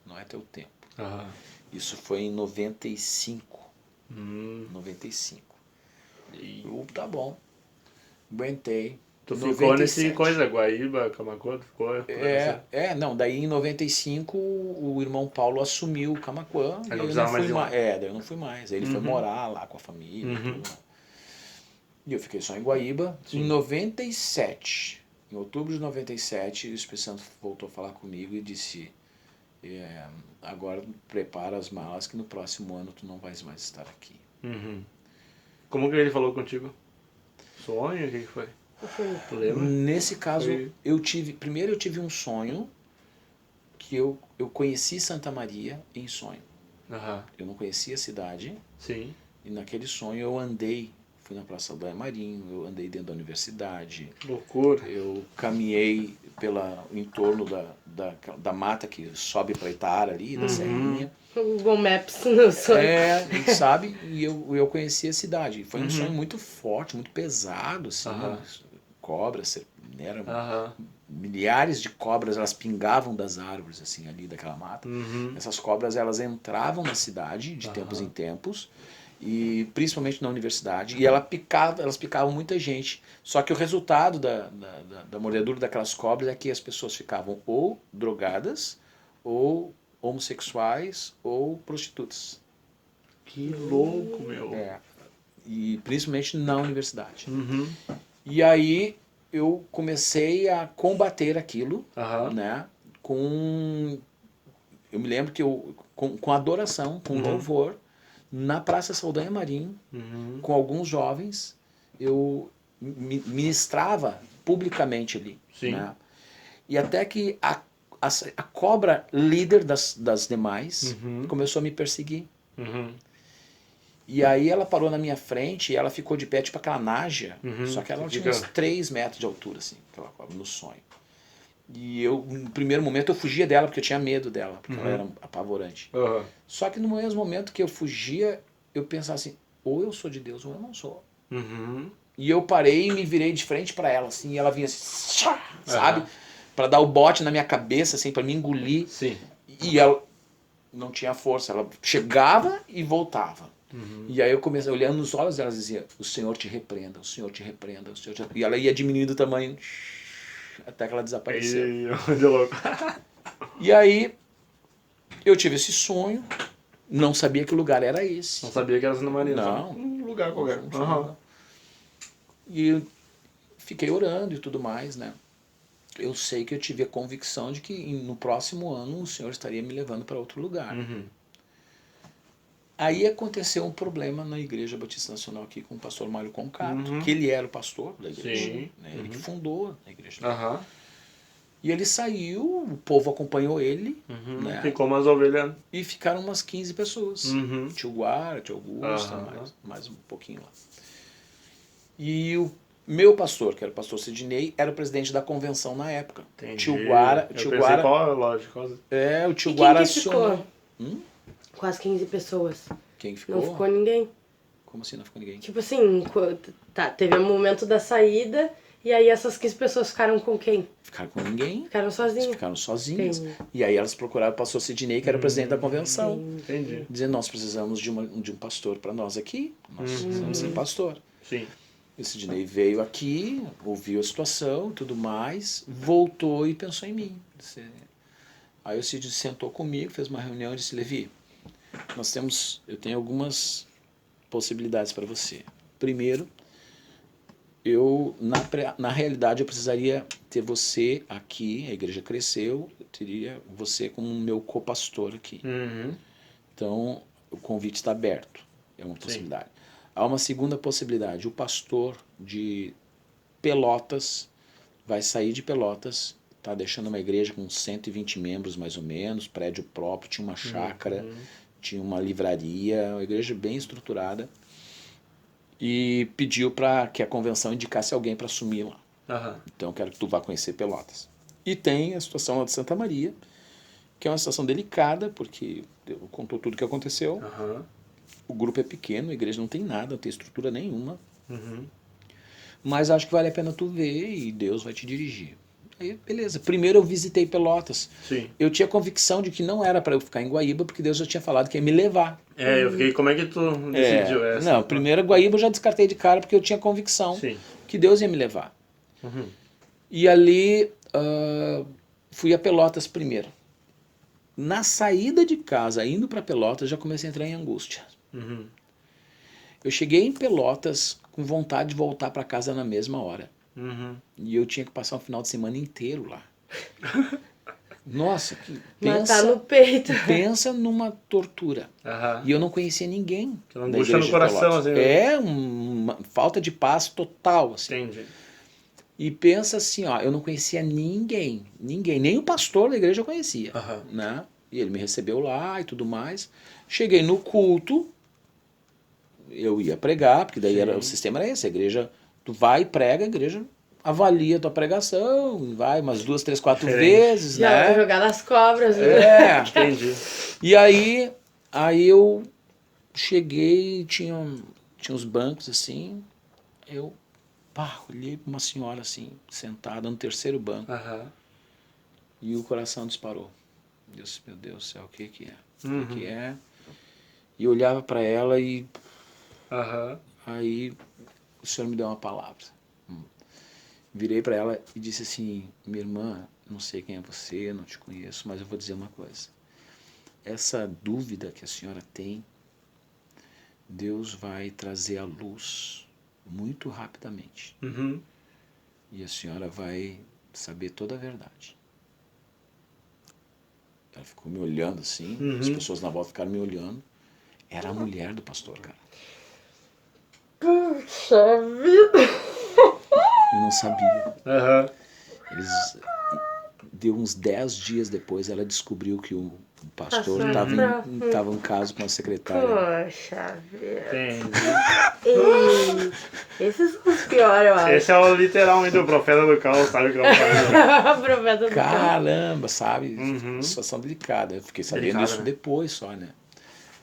não é teu tempo. Isso foi em 95. 95. E eu, tá bom, aguentei. Tu 97. ficou nesse coisa, Guaíba, Camaquã, tu ficou... Não, daí em 95 o irmão Paulo assumiu o Camaquã, Aí e não eu precisava não mais fui ir lá. mais. Daí eu não fui mais. Aí ele foi morar lá com a família. Tudo. E eu fiquei só em Guaíba. Em 97, em outubro de 97, o Espírito Santo voltou a falar comigo e disse, agora prepara as malas que no próximo ano tu não vais mais estar aqui. Como que ele falou contigo? Sonho? O que foi? Tu lembra? Nesse caso, primeiro eu tive um sonho que eu conheci Santa Maria em sonho. Eu não conhecia a cidade. Sim. E naquele sonho eu andei, fui na Praça Saldanha Marinho, eu andei dentro da universidade. Loucura. Eu caminhei em entorno da mata que sobe para Itara ali, da Serrinha. O Google Maps no sonho. Sabe? E eu conheci a cidade. Foi um sonho muito forte, muito pesado, assim. Cobras, eram milhares de cobras, elas pingavam das árvores, assim, ali daquela mata. Essas cobras, elas entravam na cidade de tempos em tempos, e principalmente na universidade, e elas picavam muita gente. Só que o resultado da mordedura daquelas cobras é que as pessoas ficavam ou drogadas, ou homossexuais, ou prostitutas. Que louco, meu. E principalmente na universidade. E aí eu comecei a combater aquilo, né? Eu me lembro que com adoração, com louvor, na Praça Saldanha Marinho, com alguns jovens, eu ministrava publicamente ali. Né? E até que a cobra líder das demais começou a me perseguir. E aí ela parou na minha frente e ela ficou de pé, tipo aquela nágia, só que ela tinha uns 3 metros de altura, assim, aquela cobra, no sonho. E eu, no primeiro momento, eu fugia dela porque eu tinha medo dela, porque ela era apavorante. Só que no mesmo momento que eu fugia, eu pensava assim, ou eu sou de Deus ou eu não sou. E eu parei e me virei de frente para ela, assim, e ela vinha assim, sabe? Para dar o bote na minha cabeça, assim, para me engolir. E ela não tinha força, ela chegava e voltava. E aí eu comecei, olhando nos olhos dela, dizia, o Senhor te repreenda, o Senhor te repreenda, o Senhor te repreenda. E ela ia diminuindo o tamanho, até que ela desapareceu. E aí eu tive esse sonho, não sabia que lugar era esse. Não sabia que era Santa Maria. Não. Um lugar qualquer. E eu fiquei orando e tudo mais, né? Eu sei que eu tive a convicção de que no próximo ano o Senhor estaria me levando para outro lugar. Aí aconteceu um problema na Igreja Batista Nacional aqui com o pastor Mário Concato, que ele era o pastor da igreja, né? Ele que fundou a igreja. E ele saiu, o povo acompanhou ele, né? Ficou umas ovelhas. E ficaram umas 15 pessoas. Tio Guara, tio Augusta, mais um pouquinho lá. E o meu pastor, que era o pastor Sidney, era o presidente da convenção na época. Tio Guara... Qual é, lógico. o tio E Guara quem que ficou? acionou. Com as 15 pessoas. Quem ficou? Não ficou ninguém. Como assim não ficou ninguém? Tipo assim, teve o momento da saída, e aí essas 15 pessoas ficaram com quem? Ficaram com ninguém. Ficaram sozinhas. Ficaram sozinhas. Entendi. E aí elas procuraram o pastor Sidney, que era o presidente da convenção. Entendi. Dizendo, nós precisamos de um pastor para nós aqui. Nós precisamos ser pastor. Sim. O Sidney veio aqui, ouviu a situação e tudo mais, voltou e pensou em mim. Aí o Sidney sentou comigo, fez uma reunião e disse, Levi, eu tenho algumas possibilidades para você. Primeiro, na realidade, eu precisaria ter você aqui, a igreja cresceu, eu teria você como meu co-pastor aqui. Então, o convite está aberto, é uma possibilidade. Há uma segunda possibilidade, o pastor de Pelotas, vai sair de Pelotas, tá deixando uma igreja com 120 membros mais ou menos, prédio próprio, tinha uma chácara, tinha uma livraria, uma igreja bem estruturada, e pediu para que a convenção indicasse alguém para assumir lá. Aham. Então eu quero que tu vá conhecer Pelotas. E tem a situação lá de Santa Maria, que é uma situação delicada, porque contou tudo o que aconteceu. Aham. O grupo é pequeno, a igreja não tem nada, não tem estrutura nenhuma. Uhum. Mas acho que vale a pena tu ver e Deus vai te dirigir. Aí, beleza. Primeiro eu visitei Pelotas. Sim. Eu tinha convicção de que não era para eu ficar em Guaíba, porque Deus já tinha falado que ia me levar. Eu fiquei, como é que tu decidiu essa? Não, primeiro Guaíba eu já descartei de cara, porque eu tinha convicção Sim. que Deus ia me levar. Uhum. E ali fui a Pelotas primeiro. Na saída de casa, indo para Pelotas, já comecei a entrar em angústia. Uhum. Eu cheguei em Pelotas com vontade de voltar para casa na mesma hora. Uhum. E eu tinha que passar um final de semana inteiro lá. Nossa, Mas tá no peito. pensa numa tortura. Aham. E eu não conhecia ninguém. Aquela da angústia igreja no coração, de Pelotas. assim, né? Uma falta de paz total, assim. Entendi. E pensa assim, ó, eu não conhecia ninguém, nem o pastor da igreja eu conhecia, Aham. né? E ele me recebeu lá e tudo mais. Cheguei no culto, eu ia pregar, porque daí o sistema era esse, a igreja, tu vai e prega, a igreja avalia a tua pregação, vai umas 2, 3, 4 vezes, Já né? vai jogar nas cobras. Né? Entendi. E aí eu cheguei, tinha uns bancos assim, eu olhei para uma senhora assim, sentada no terceiro banco, Aham. e o coração disparou. Eu disse, meu Deus do céu, o que é? O que é? E eu olhava para ela e Aham. aí o Senhor me deu uma palavra. Virei para ela e disse assim, minha irmã, não sei quem é você, não te conheço, mas eu vou dizer uma coisa. Essa dúvida que a senhora tem, Deus vai trazer à luz muito rapidamente. Uhum. E a senhora vai saber toda a verdade. Ela ficou me olhando assim, as pessoas na volta ficaram me olhando. Era a mulher do pastor, cara. Puxa vida. Eu não sabia. Aham. Deu uns 10 dias depois, ela descobriu que o pastor Passou estava em caso com a secretária. Poxa vida. Entendi. Esses são os piores, eu acho. Esse é o literalmente o profeta do caos, sabe o que eu falo? Profeta do caos. Caramba, sabe? Uhum. Situação delicada. Eu fiquei sabendo Delicada, isso né? depois só, né?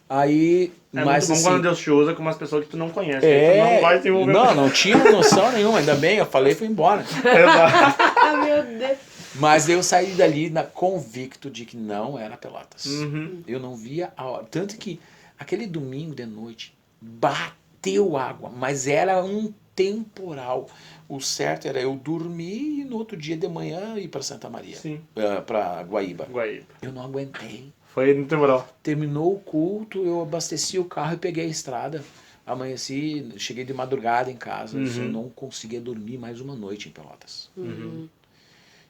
Aí, É mas muito bom assim, quando Deus te usa com umas pessoas que tu não conhece. Aí tu não vai se envolver. não tinha noção nenhuma, ainda bem, eu falei e fui embora. Exato. Ah, meu Deus. Mas eu saí dali convicto de que não era Pelotas. Uhum. Eu não via a hora. Tanto que aquele domingo de noite bateu água, mas era um temporal. O certo era eu dormir e no outro dia de manhã ir para Santa Maria. Sim. Para Guaíba. Guaíba. Eu não aguentei. Foi no temporal. Terminou o culto, eu abasteci o carro e peguei a estrada. Amanheci, cheguei de madrugada em casa. Eu não conseguia dormir mais uma noite em Pelotas.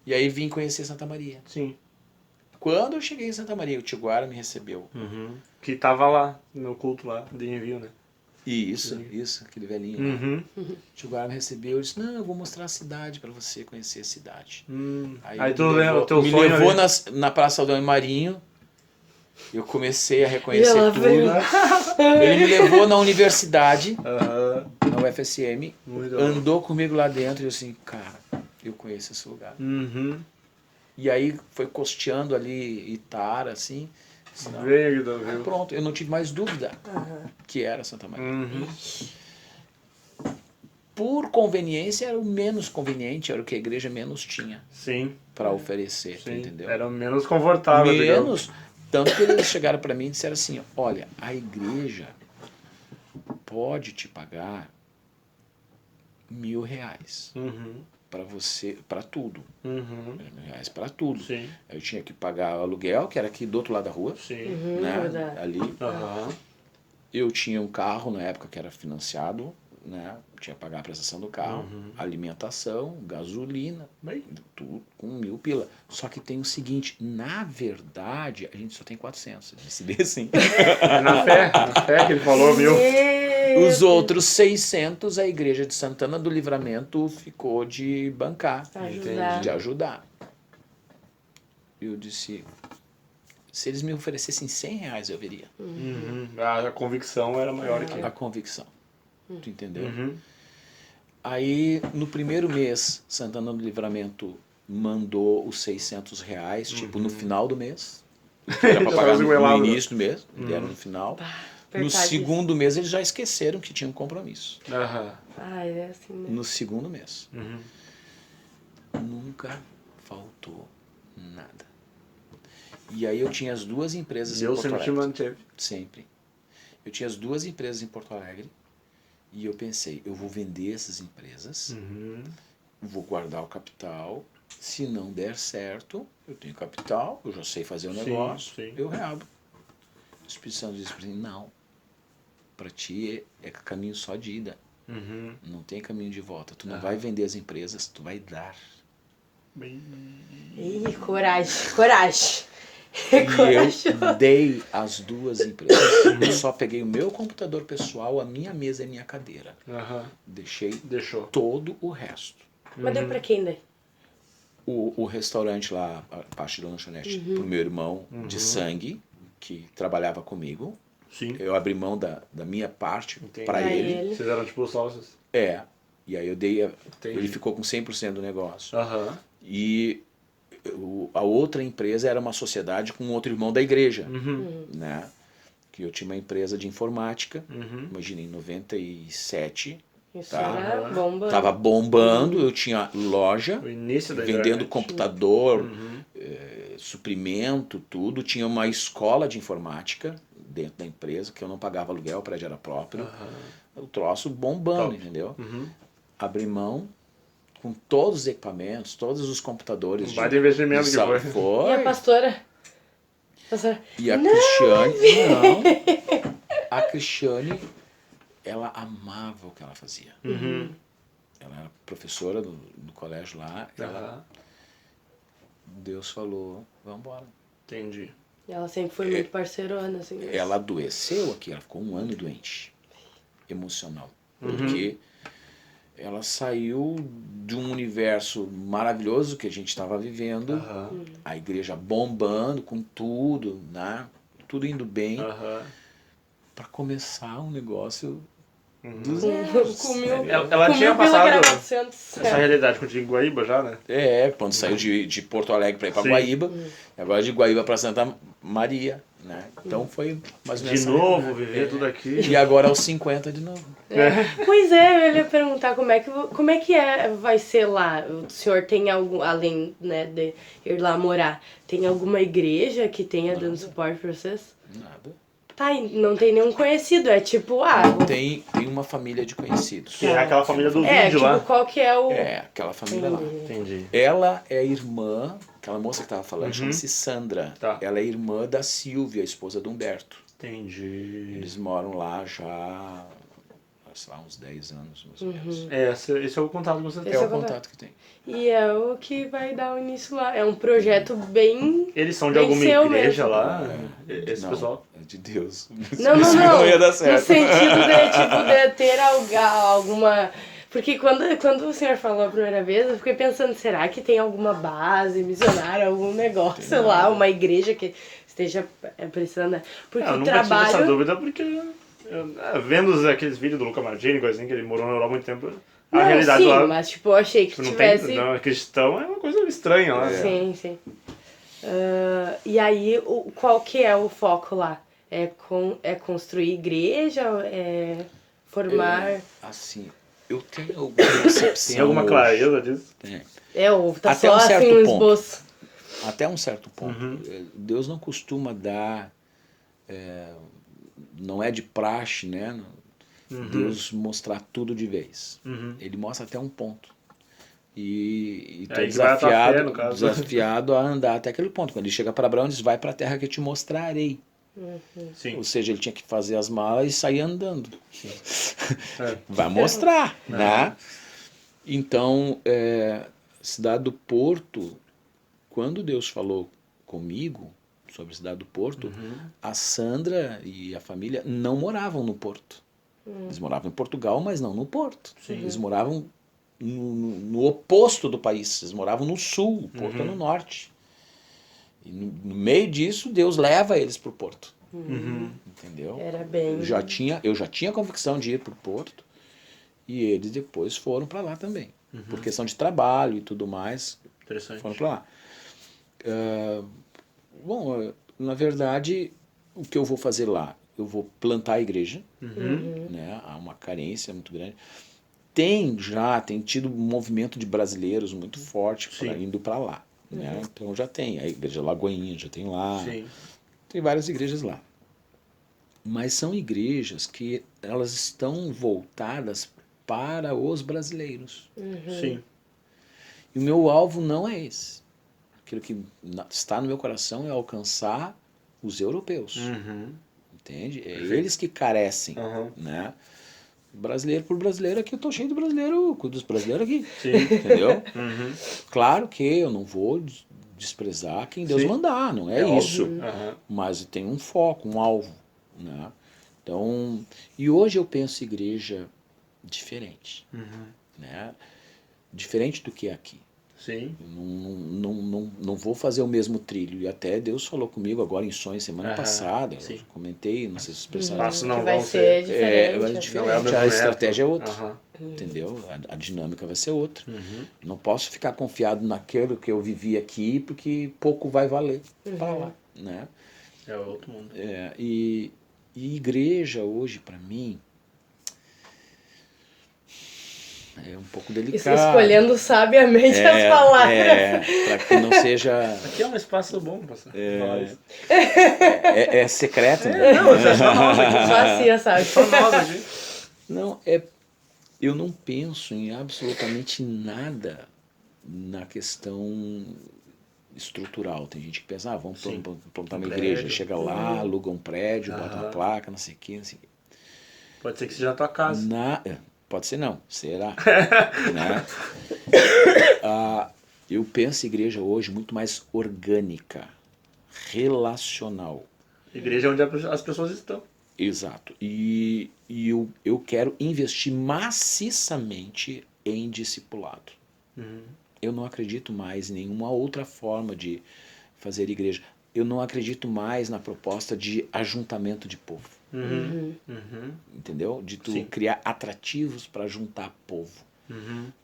E aí vim conhecer Santa Maria. Sim. Quando eu cheguei em Santa Maria, o Tiguara me recebeu. Que tava lá, no culto lá, de envio, né? Isso, aquele velhinho lá. O Tiguara me recebeu e disse, não, eu vou mostrar a cidade para você conhecer a cidade. Aí tu lembra o teu me sonho levou ali? na Praça Dom Marinho. Eu comecei a reconhecer ela tudo. veio. Ele me levou na universidade, Aham. na UFSM, Muito bom. andou comigo lá dentro e eu assim, cara, eu conheço esse lugar. Uhum. E aí foi costeando ali Itara, assim. Disse, não, Veio, viu? pronto, eu não tive mais dúvida que era Santa Maria. Uhum. Por conveniência era o menos conveniente, era o que a igreja menos tinha Sim. para oferecer, Sim. entendeu? Era menos confortável. digamos. Menos, tanto que eles chegaram para mim e disseram assim, olha, a igreja pode te pagar R$1.000 Uhum. para você, para tudo. Uhum. R$1.000 para tudo. Sim. Eu tinha que pagar o aluguel, que era aqui do outro lado da rua, Sim. né? verdade. Ali. Aham. Eu tinha um carro na época que era financiado, né? Tinha que pagar a prestação do carro, alimentação, gasolina, Bem. tudo com 1.000 pila. Só que tem o seguinte, na verdade, a gente só tem 400. Eu disse bem assim. É na fé que ele falou, viu? Os outros 600, a igreja de Santana do Livramento ficou de bancar, Ajudar. de ajudar. Eu disse, se eles me oferecessem R$100, eu veria. Uhum. A convicção era maior que... A convicção. Tu entendeu? Uhum. Aí, no primeiro mês, Santana do Livramento mandou os R$600, tipo, no final do mês. Era pra Já pagar tava esgoelado, no né? início do mês, deram no final. No apertadíssimo. segundo mês, eles já esqueceram que tinham compromisso. Aham. Ai, é assim, né? No segundo mês. Uhum. Nunca faltou nada. E aí eu tinha as duas empresas em Deus Porto sempre te Alegre. manteve. Sempre. Eu tinha as duas empresas em Porto Alegre e eu pensei, eu vou vender essas empresas, Uhum. vou guardar o capital. Se não der certo, eu tenho capital, eu já sei fazer o Sim, negócio, sim. eu reabro. O Espírito Santo disse para mim, não. Para ti é caminho só de ida. Uhum. Não tem caminho de volta. Tu não vai vender as empresas, tu vai dar. Bem... Ih, coragem, coragem. E eu dei as duas empresas. Eu só peguei o meu computador pessoal, a minha mesa e a minha cadeira. Aham. Deixei Deixou. todo o resto. Mas deu pra quem daí? O restaurante lá, a parte da lanchonete, pro meu irmão de sangue, que trabalhava comigo. Sim. Eu abri mão da minha parte Entendi. para Pra ele. ele. Vocês eram tipo sócios. É. E aí eu dei. Entendi. Ele ficou com 100% do negócio. Aham. E a outra empresa era uma sociedade com outro irmão da igreja. Uhum. Né? Que eu tinha uma empresa de informática. Uhum. Imagina, em 97. Isso Tá. era bomba. Tava bombando, eu tinha loja. O início da Vendendo internet. computador, Uhum. suprimento, tudo. Tinha uma escola de informática dentro da empresa, que eu não pagava aluguel, o prédio era próprio. O troço bombando, Top. entendeu? Uhum. Abri mão com todos os equipamentos, todos os computadores. Um baita investimento que sala- foi. E a pastora? Pastora? E a Cristiane, não. A Cristiane, ela amava o que ela fazia. Uhum. Ela era professora do colégio lá. Aham. Deus falou, vamos embora. Entendi. E ela sempre foi muito parceirona, assim. Ela adoeceu aqui, ela ficou 1 ano doente, emocional, porque ela saiu de um universo maravilhoso que a gente estava vivendo, Aham. a igreja bombando com tudo, né? Tudo indo bem, Aham. para começar um negócio do Com mil, Ela com tinha mil pila passado que era 400. essa realidade contigo em Guaíba já, né? quando saiu de Porto Alegre para ir para Sim. Guaíba, e agora de Guaíba para Santa Maria, né? Então foi mais ou menos De essa novo, realidade. viver tudo aqui. E agora aos 50 de novo. Pois é, eu ia perguntar como é que vai ser lá. O senhor tem algum, além, né, de ir lá morar, tem alguma igreja que tenha dando suporte pra vocês? Nada. Tá, e não tem nenhum conhecido, é tipo, Tem uma família de conhecidos. Que é aquela família do é, vídeo tipo, lá. qual que é o... É, aquela família lá. Entendi. Ela é irmã, aquela moça que tava falando, chama-se Sandra. Tá. Ela é irmã da Silvia, a esposa do Humberto. Entendi. Eles moram lá já, sei lá, uns 10 anos, mais ou menos. Esse é o contato que você tem. É Esse o é o contato. contato que tem. E é o que vai dar o início lá. É um projeto bem... Eles são de Bem alguma seu igreja mesmo. lá? Esse Não, pessoal? é de Deus. Não. Não ia dar No certo. sentido de, tipo, de ter alguma... Porque quando o senhor falou a primeira vez, eu fiquei pensando, será que tem alguma base missionária, algum negócio lá, uma igreja que esteja precisando... Porque Eu o nunca tive essa trabalho... dúvida porque... vendo aqueles vídeos do Luca Martini, coisa assim, que ele morou na Europa há muito tempo... A Não, realidade sim, lá... mas tipo, eu achei que Tipo, não tivesse... tem... Não, cristão é uma coisa estranha lá. né? Sim. E aí, qual que é o foco lá? É construir igreja? É formar... Assim, eu tenho alguma percepção. Tem alguma hoje. clareza disso? Tem. Ou tá Até só um certo assim um ponto. esboço? Até um certo ponto. Deus não costuma dar, não é de praxe, né? Deus mostrar tudo de vez. Ele mostra até um ponto. E tu é Aí que vai a tua fé, desafiado, no caso. desafiado a andar até aquele ponto. Quando ele chega para Abraão, ele diz, vai para a terra que eu te mostrarei. Sim. Ou seja, ele tinha que fazer as malas e sair andando. É. Vai mostrar, né? Então, Cidade do Porto, quando Deus falou comigo sobre Cidade do Porto, a Sandra e a família não moravam no Porto. Eles moravam em Portugal, mas não no Porto. Sim. Eles moravam no oposto do país. Eles moravam no sul, o Porto é no norte. E no meio disso, Deus leva eles para o Porto. Entendeu? Era bem... Eu já tinha convicção de ir para o Porto e eles depois foram para lá também. Por questão de trabalho e tudo mais, Interessante. foram para lá. Bom, na verdade, o que eu vou fazer lá? Eu vou plantar a igreja, né? Há uma carência muito grande. Tem tido um movimento de brasileiros muito forte indo para lá. Né? Então já tem a igreja Lagoinha, já tem lá. Sim. Tem várias igrejas lá. Mas são igrejas que elas estão voltadas para os brasileiros. Sim. E o meu alvo não é esse. Aquilo que está no meu coração é alcançar os europeus. Entende? É eles que carecem. Né? Brasileiro por brasileiro, aqui eu estou cheio de brasileiro, dos brasileiros aqui. Sim. Entendeu? Claro que eu não vou desprezar quem Deus mandar, não é isso. Mas tem um foco, um alvo. Né? Então, e hoje eu penso igreja diferente. Né? Diferente do que é aqui. Sim. Não vou fazer o mesmo trilho. E até Deus falou comigo agora em sonho semana passada. Eu comentei, não sei se vocês pensaram. Que vai ser diferente. Vai ser diferente. A estratégia é outra. Entendeu? A dinâmica vai ser outra. Não posso ficar confiado naquilo que eu vivi aqui, porque pouco vai valer para lá. Né? É outro mundo. E igreja hoje, para mim, é um pouco delicado. Escolhendo sabiamente as palavras. Para que não seja... Aqui é um espaço bom, pastor. É secreto, né? Não, você é famosa aqui. Bacia, sabe? Famosa aqui. Não, eu não penso em absolutamente nada na questão estrutural. Tem gente que pensa, vamos plantar uma igreja. Chega lá, aluga um prédio, bota uma placa, não sei o quê, não sei o quê. Pode ser que seja a tua casa. Pode ser não, será? Né? Eu penso em igreja hoje muito mais orgânica, relacional. Igreja é onde as pessoas estão. Exato. E eu quero investir maciçamente em discipulado. Eu não acredito mais em nenhuma outra forma de fazer igreja. Eu não acredito mais na proposta de ajuntamento de povo. Entendeu? De tu criar atrativos para juntar povo.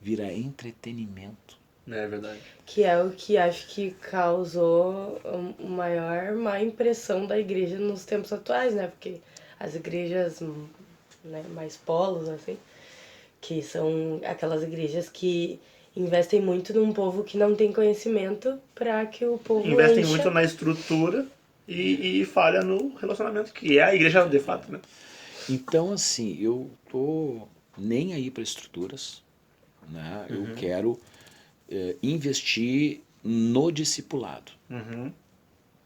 Vira entretenimento. É verdade. Que é o que acho que causou a maior má impressão da igreja nos tempos atuais, né? Porque as igrejas, né, mais polos, assim, que são aquelas igrejas que investem muito num povo que não tem conhecimento para que o povo investem encha. muito na estrutura e falha no relacionamento, que é a igreja de fato, né? Então, assim, eu tô nem aí para estruturas, né? Eu quero investir no discipulado.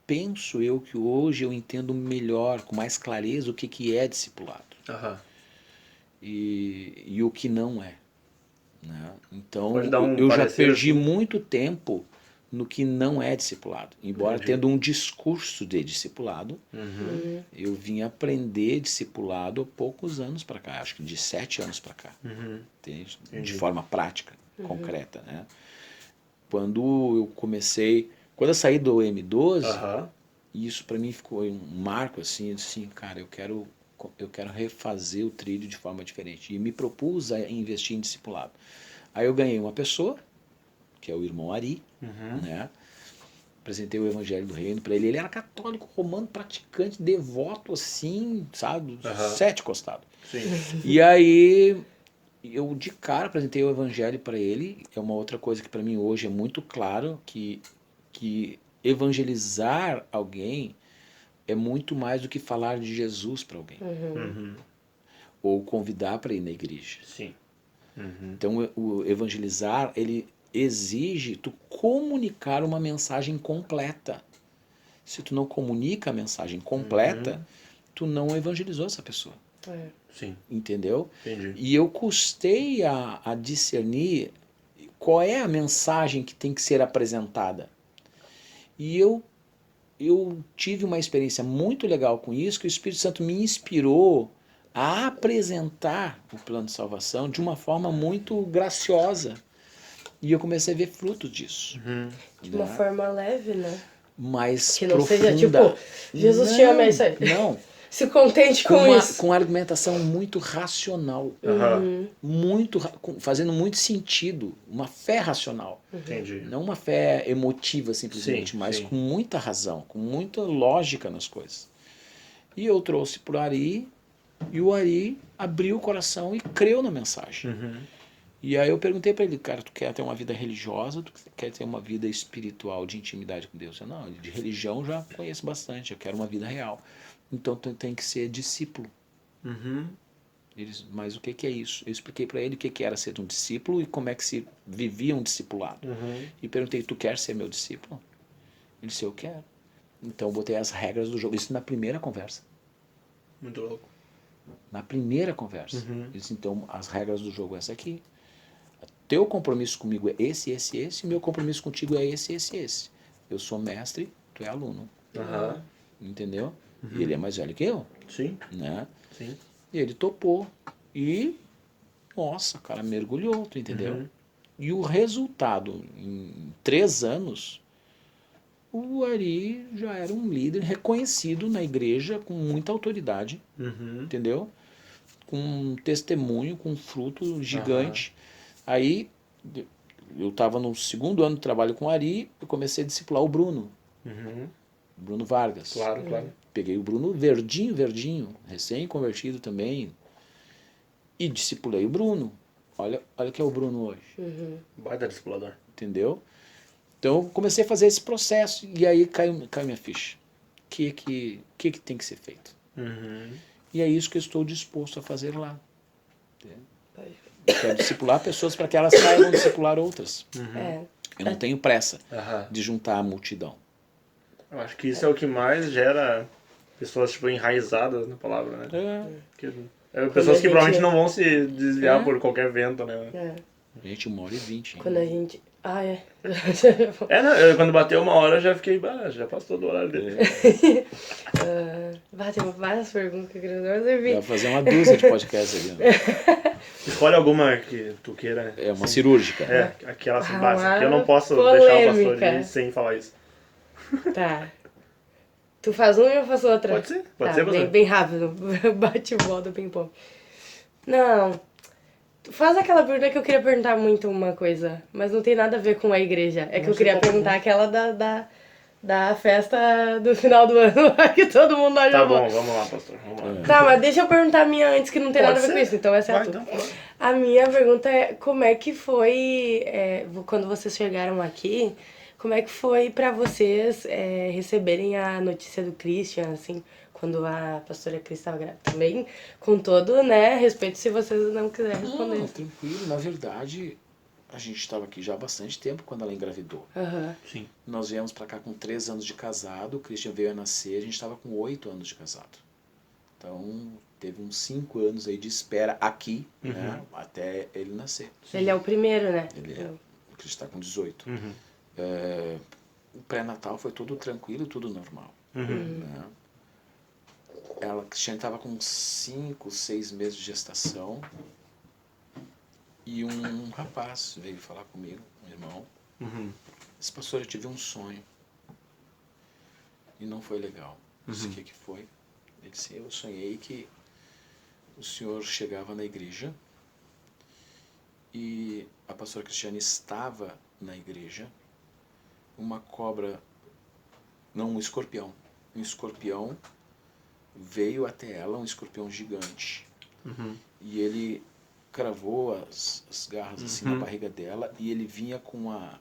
Penso eu que hoje eu entendo melhor, com mais clareza, o que é discipulado. E o que não é. Né? Então, eu já perdi muito tempo no que não é discipulado. Embora tendo um discurso de discipulado, eu vim aprender discipulado há poucos anos para cá, acho que de 7 anos para cá, de forma prática, concreta. Né? Quando eu saí do M12, isso para mim ficou um marco assim, cara, eu quero refazer o trilho de forma diferente. E me propus a investir em discipulado. Aí eu ganhei uma pessoa, que é o irmão Ari, né? Apresentei o Evangelho do Reino para ele. Ele era católico, romano, praticante, devoto, assim, sabe? 7 costado. E aí, eu de cara apresentei o Evangelho para ele. É uma outra coisa que para mim hoje é muito claro, que evangelizar alguém é muito mais do que falar de Jesus para alguém. Ou convidar para ir na igreja. Então, o evangelizar, ele exige tu comunicar uma mensagem completa. Se tu não comunica a mensagem completa, tu não evangelizou essa pessoa. Entendeu? Entendi. E eu custei a discernir qual é a mensagem que tem que ser apresentada. E eu tive uma experiência muito legal com isso, que o Espírito Santo me inspirou a apresentar o plano de salvação de uma forma muito graciosa. E eu comecei a ver frutos disso. De uma forma leve, né? Mais Que não profunda. seja tipo, Jesus te ama, é isso aí. Não. Se contente com isso. Com argumentação muito racional. Fazendo muito sentido. Uma fé racional. Entendi. Não uma fé emotiva simplesmente, Sim, mas sim. com muita razão, com muita lógica nas coisas. E eu trouxe para o Ari, e o Ari abriu o coração e creu na mensagem. E aí eu perguntei para ele, cara, tu quer ter uma vida religiosa, tu quer ter uma vida espiritual, de intimidade com Deus? Eu, não, de religião eu já conheço bastante, eu quero uma vida real. Então tu tem que ser discípulo. Eles, mas o que é isso? Eu expliquei para ele o que era ser um discípulo e como é que se vivia um discipulado. E perguntei, tu quer ser meu discípulo? Ele disse, eu quero. Então eu botei as regras do jogo, isso na primeira conversa. Muito louco. Na primeira conversa. Ele disse, então as regras do jogo é essa aqui. Teu compromisso comigo é esse, e meu compromisso contigo é esse. Eu sou mestre, tu é aluno. Entendeu? E ele é mais velho que eu. Sim. Né? Sim. E ele topou. E, nossa, o cara mergulhou, tu entendeu? E o resultado, em 3 anos, o Ari já era um líder reconhecido na igreja, com muita autoridade, entendeu? Com um testemunho, com um fruto gigante. Aí, eu estava no 2º ano de trabalho com o Ari, eu comecei a discipular o Bruno. Bruno Vargas. Claro. Peguei o Bruno verdinho, recém-convertido também, e discipulei o Bruno. Olha que é o Bruno hoje. Baita discipulador. Entendeu? Então eu comecei a fazer esse processo, e aí caiu minha ficha. O que tem que ser feito? E é isso que eu estou disposto a fazer lá. Eu quero discipular pessoas para que elas saibam discipular outras. Eu não tenho pressa de juntar a multidão. Eu acho que isso é o que mais gera pessoas tipo, enraizadas na palavra, né? Pessoas que provavelmente não vão se desviar por qualquer vento, né? Gente, 1h20. Quando a gente... Quando bateu 1 hora eu já fiquei, já passou do horário dele. Tem várias perguntas que eu queria fazer. Vai fazer uma dúzia de podcasts ali. Né? Escolhe alguma que tu queira. É uma cirúrgica. Aquela assim, básica. Que eu não posso deixar o pastor ir sem falar isso. Tá. Tu faz uma e eu faço outra? Pode ser, pode ser você. Bem rápido. Bate e volta, ping-pong. Não. Tu faz aquela pergunta que eu queria perguntar muito uma coisa, mas não tem nada a ver com a igreja. É que eu queria perguntar aquela da festa do final do ano, que todo mundo olha. Tá bom, vamos lá, pastor. Vamos lá. Tá, mas deixa eu perguntar a minha antes, que não tem Pode nada a ver ser. com isso. Então essa é a tua. Então. A minha pergunta é, como é que foi, quando vocês chegaram aqui, como é que foi pra vocês receberem a notícia do Christian, assim, quando a pastora Cris estava grávida? Também, com todo, né, respeito, se vocês não quiserem responder. Não, tranquilo. Na verdade, a gente estava aqui já há bastante tempo quando ela engravidou. Sim. Nós viemos para cá com 3 anos de casado, o Christian veio a nascer, a gente estava com 8 anos de casado. Então, teve uns 5 anos aí de espera aqui, né, até ele nascer. Ele é o primeiro, né? O Christian está com 18. O pré-natal foi tudo tranquilo, tudo normal. Né? A Cristiane estava com 5, 6 meses de gestação e um rapaz veio falar comigo, um irmão. Disse, pastor, eu tive um sonho e não foi legal. Eu disse, o que foi? Ele disse, eu sonhei que o senhor chegava na igreja e a pastora Cristiane estava na igreja, uma cobra, não, um escorpião veio até ela, um escorpião gigante, e ele cravou as garras assim na barriga dela, e ele vinha com a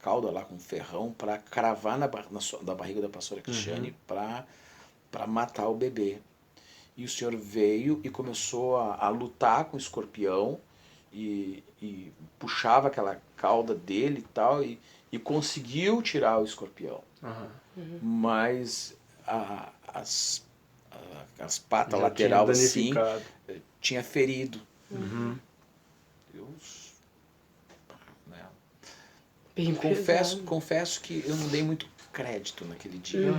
cauda lá, com um ferrão, para cravar na barriga da pastora Cristiane, para matar o bebê. E o senhor veio e começou a lutar com o escorpião, e puxava aquela cauda dele e tal, e conseguiu tirar o escorpião. Mas as patas lateral assim tinha ferido. Deus, né? Confesso que eu não dei muito crédito naquele dia.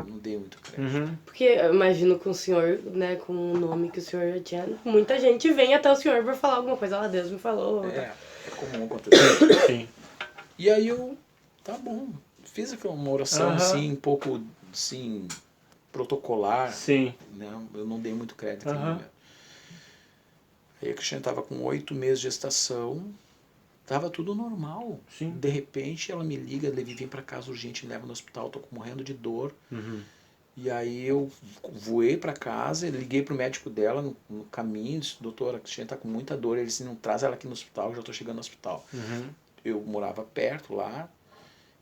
não dei muito crédito. Uhum. Porque eu imagino com o senhor, né, com o nome que o senhor já tinha, muita gente vem até o senhor pra falar alguma coisa. Deus me falou. É comum acontecer. Sim. E aí eu, tá bom, fiz uma oração assim, um pouco assim, protocolar. Sim. Né? Eu não dei muito crédito naquele Aham. momento. Aí a Cristiane estava com 8 meses de gestação, tava tudo normal. Sim. De repente ela me liga, Levi, vem pra casa urgente, me leva no hospital, tô morrendo de dor. Uhum. E aí eu voei pra casa, liguei pro médico dela no caminho, disse, doutora, a Cristiane tá com muita dor. Ele disse, não, traz ela aqui no hospital, eu já tô chegando no hospital. Uhum. Eu morava perto lá,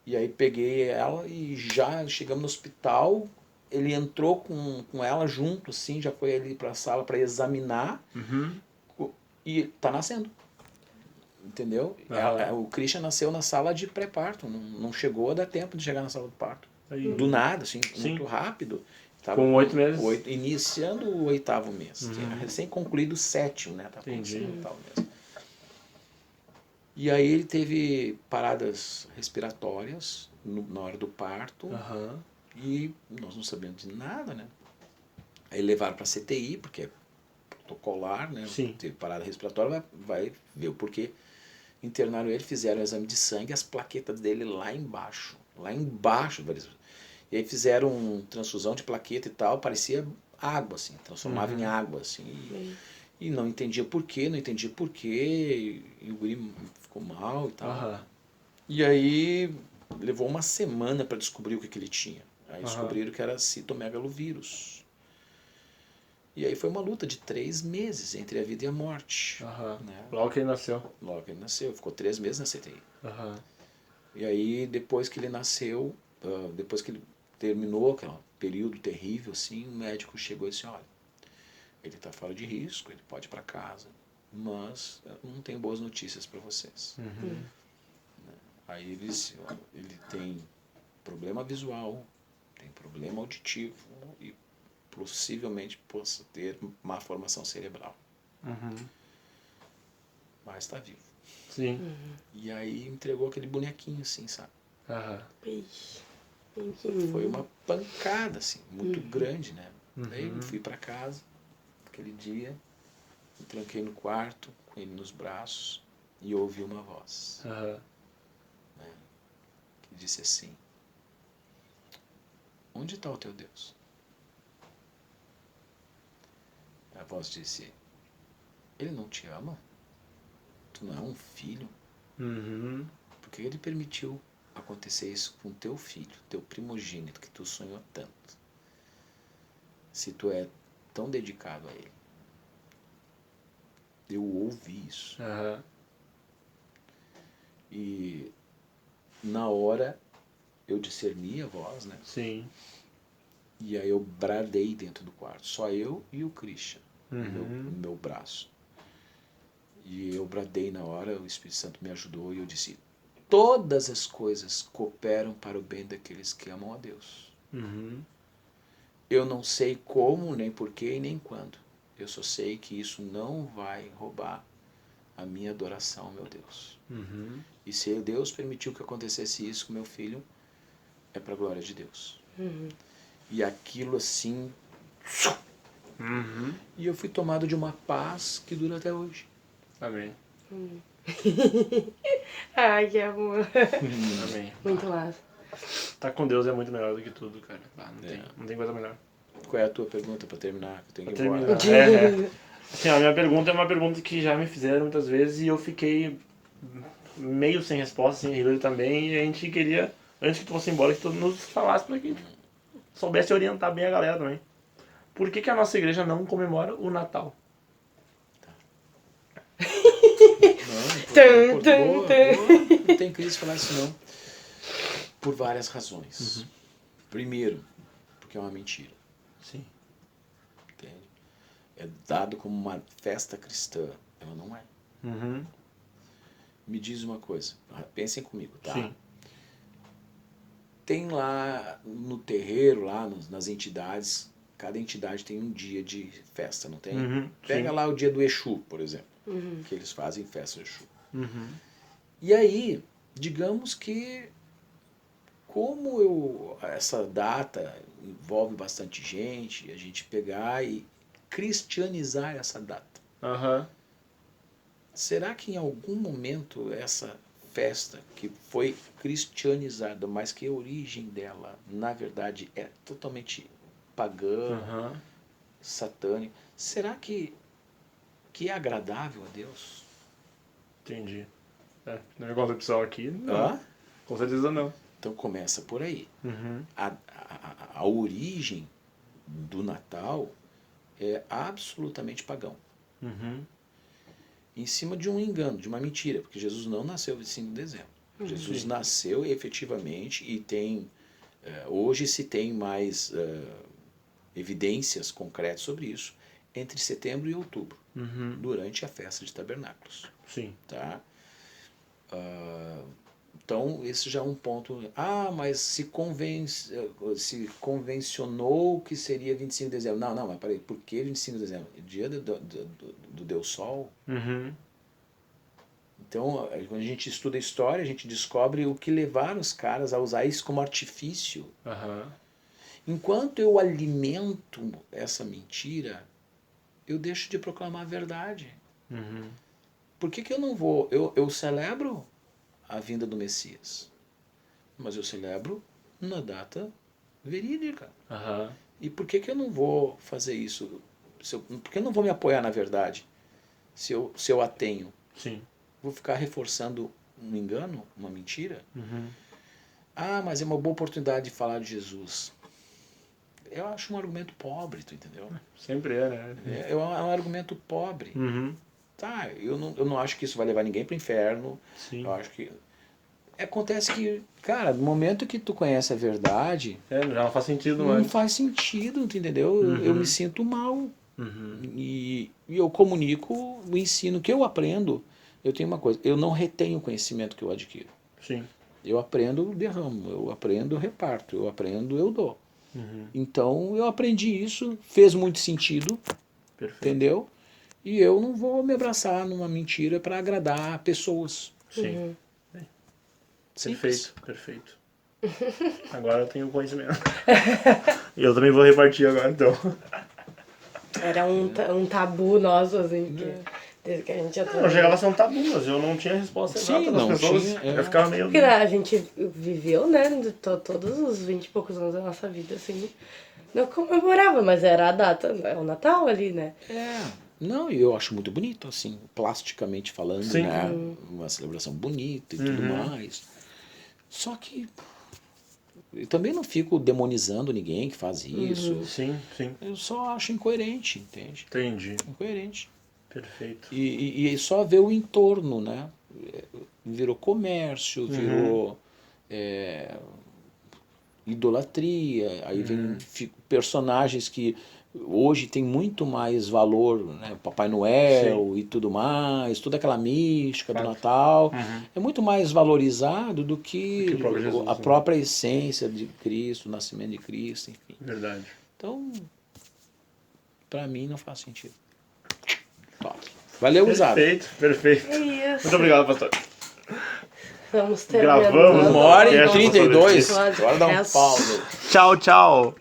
e aí peguei ela e já chegamos no hospital. Ele entrou com ela junto, assim, já foi ali pra sala para examinar. Uhum. E tá nascendo. Entendeu? O Christian nasceu na sala de pré-parto. Não chegou a dar tempo de chegar na sala do parto. Aí. Do nada, assim, Sim. muito rápido. Tava Com 8 meses? Iniciando o 8º mês. Uhum. Tinha recém concluído o 7º, né? Tava Entendi. começando o 8º mês. E aí ele teve paradas respiratórias na hora do parto. Aham. E nós não sabemos de nada, né? Aí levaram para CTI, porque é protocolar, né? Sim. Teve parada respiratória, vai ver o porquê. Internaram ele, fizeram o exame de sangue, as plaquetas dele lá embaixo. E aí fizeram transfusão de plaqueta e tal, parecia água, assim, transformava em água, assim. E não entendia porquê, e o guri ficou mal e tal. Aham. E aí levou uma semana para descobrir o que ele tinha. Aí Aham. descobriram que era citomegalovírus. E aí foi uma luta de 3 meses entre a vida e a morte. Aham. Né? Logo que ele nasceu. Logo que ele nasceu, ficou 3 meses na CTI. Aham. E aí depois que ele nasceu, depois que ele terminou aquele período terrível, assim, o médico chegou e disse, olha, ele está fora de risco, ele pode ir para casa, mas eu não tenho boas notícias para vocês. Uhum. Aí ele disse, olha, ele tem problema visual, tem problema auditivo e possivelmente possa ter má formação cerebral. Uhum. Mas está vivo. Sim. E aí entregou aquele bonequinho assim, sabe? Aham. Ixi, Foi uma pancada, assim, muito grande, né? Uhum. Daí eu fui para casa, aquele dia, me tranquei no quarto, com ele nos braços, e ouvi uma voz Aham. que disse assim, onde está o teu Deus? A voz disse, ele não te ama? Tu não é um filho? Uhum. Por que ele permitiu acontecer isso com teu filho, teu primogênito, que tu sonhou tanto? Se tu é tão dedicado a ele. Eu ouvi isso. Aham. E na hora eu discerni a voz, né? Sim. E aí eu bradei dentro do quarto. Só eu e o Christian Uhum. no meu braço. E eu bradei na hora, o Espírito Santo me ajudou e eu disse, todas as coisas cooperam para o bem daqueles que amam a Deus. Uhum. Eu não sei como, nem porquê e nem quando. Eu só sei que isso não vai roubar a minha adoração ao meu Deus. Uhum. E se Deus permitiu que acontecesse isso com meu filho, é para a glória de Deus. E aquilo assim... Uhum. E eu fui tomado de uma paz que dura até hoje. Amém. Ai, que amor. Amém. Muito massa. Tá com Deus é muito melhor do que tudo, cara. É. Não tem coisa melhor. Qual é a tua pergunta para terminar? Que eu tenho Pra que ir embora. terminar. Assim, a minha pergunta é uma pergunta que já me fizeram muitas vezes e eu fiquei meio sem resposta, assim, Hilary também, e a gente queria, antes que tu fosse embora, que tu nos falasse pra que soubesse orientar bem a galera também. Por que a nossa igreja não comemora o Natal? Não, não tem crise falar isso não. Por várias razões. Primeiro, porque é uma mentira. Sim. Entende? É dado como uma festa cristã. Ela não é. Uhum. Me diz uma coisa. Pensem comigo, tá? Sim. Tem lá no terreiro, lá nas entidades, cada entidade tem um dia de festa, não tem? Uhum. Pega Sim. lá o dia do Exu, por exemplo. Que eles fazem festa do Exu. Uhum. E aí, digamos que como essa data envolve bastante gente, a gente pegar e cristianizar essa data. Aham. Será que em algum momento essa festa que foi cristianizada, mas que a origem dela, na verdade, é totalmente pagã, Aham. satânica, será que é agradável a Deus? Entendi. No minha concepção aqui, não. Hã? Com certeza não. Então começa por aí. Uhum. A origem do Natal é absolutamente pagão. Uhum. Em cima de um engano, de uma mentira, porque Jesus não nasceu 25 de dezembro. Jesus nasceu efetivamente e tem, hoje se tem mais evidências concretas sobre isso, entre setembro e outubro, Uhum. durante a festa de tabernáculos. Sim. Tá? Então, esse já é um ponto. Ah, mas se convencionou que seria 25 de dezembro. Não, mas peraí, por que 25 de dezembro? Dia do Deus Sol. Uhum. Então, quando a gente estuda a história, a gente descobre o que levaram os caras a usar isso como artifício. Aham. Enquanto eu alimento essa mentira, eu deixo de proclamar a verdade. Uhum. Por que eu não vou? Eu celebro a vinda do Messias, mas eu celebro na data verídica. Aham. E por que eu não vou fazer isso? Por que eu não vou me apoiar na verdade? Se eu a tenho, Sim. vou ficar reforçando um engano, uma mentira? Uhum. Ah, mas é uma boa oportunidade de falar de Jesus. Eu acho um argumento pobre, tu entendeu? Sempre é, né? É um argumento pobre. Uhum. Tá, eu não acho que isso vai levar ninguém para o inferno. Sim. Eu acho que... Acontece que, cara, no momento que tu conhece a verdade, Já não faz sentido não mais. faz sentido, tu entendeu? Eu me sinto mal. Uhum. E eu comunico o ensino que eu aprendo. Eu tenho uma coisa, eu não retenho o conhecimento que eu adquiro. Sim. Eu aprendo, derramo. Eu aprendo, reparto. Eu aprendo, eu dou. Uhum. Então, eu aprendi isso, fez muito sentido, Perfeito. entendeu? E eu não vou me abraçar numa mentira para agradar pessoas. Sim. Uhum. Simples. Perfeito. Agora eu tenho conhecimento. E eu também vou repartir agora, então. Era um tabu nosso, assim, desde que a gente entrou. Eu chegava a ser um tabu, mas eu não tinha resposta Sim, exata das não pessoas. tinha, Eu ficava meio... Porque a gente viveu, né, todos os 20 e poucos anos da nossa vida, assim, não comemorava, mas era a data, é o Natal ali, né? Não, e eu acho muito bonito, assim, plasticamente falando, Sim. né? Uma celebração bonita e tudo mais. Só que eu também não fico demonizando ninguém que faz isso. Sim, sim. Eu só acho incoerente, entende? Entendi. Incoerente. Perfeito. E só ver o entorno, né? Virou comércio, virou idolatria, aí vem personagens que hoje tem muito mais valor, né? Papai Noel e tudo mais, toda aquela mística do Natal, é muito mais valorizado do que o próprio Jesus, a né? própria essência de Cristo, o nascimento de Cristo, enfim. Verdade. Então, pra mim não faz sentido. Top. Valeu, Guzado. Perfeito. É isso. Muito obrigado, pastor. Vamos terminando. Gravamos 1h32. Podcast. Agora dá um pau. Tchau, tchau.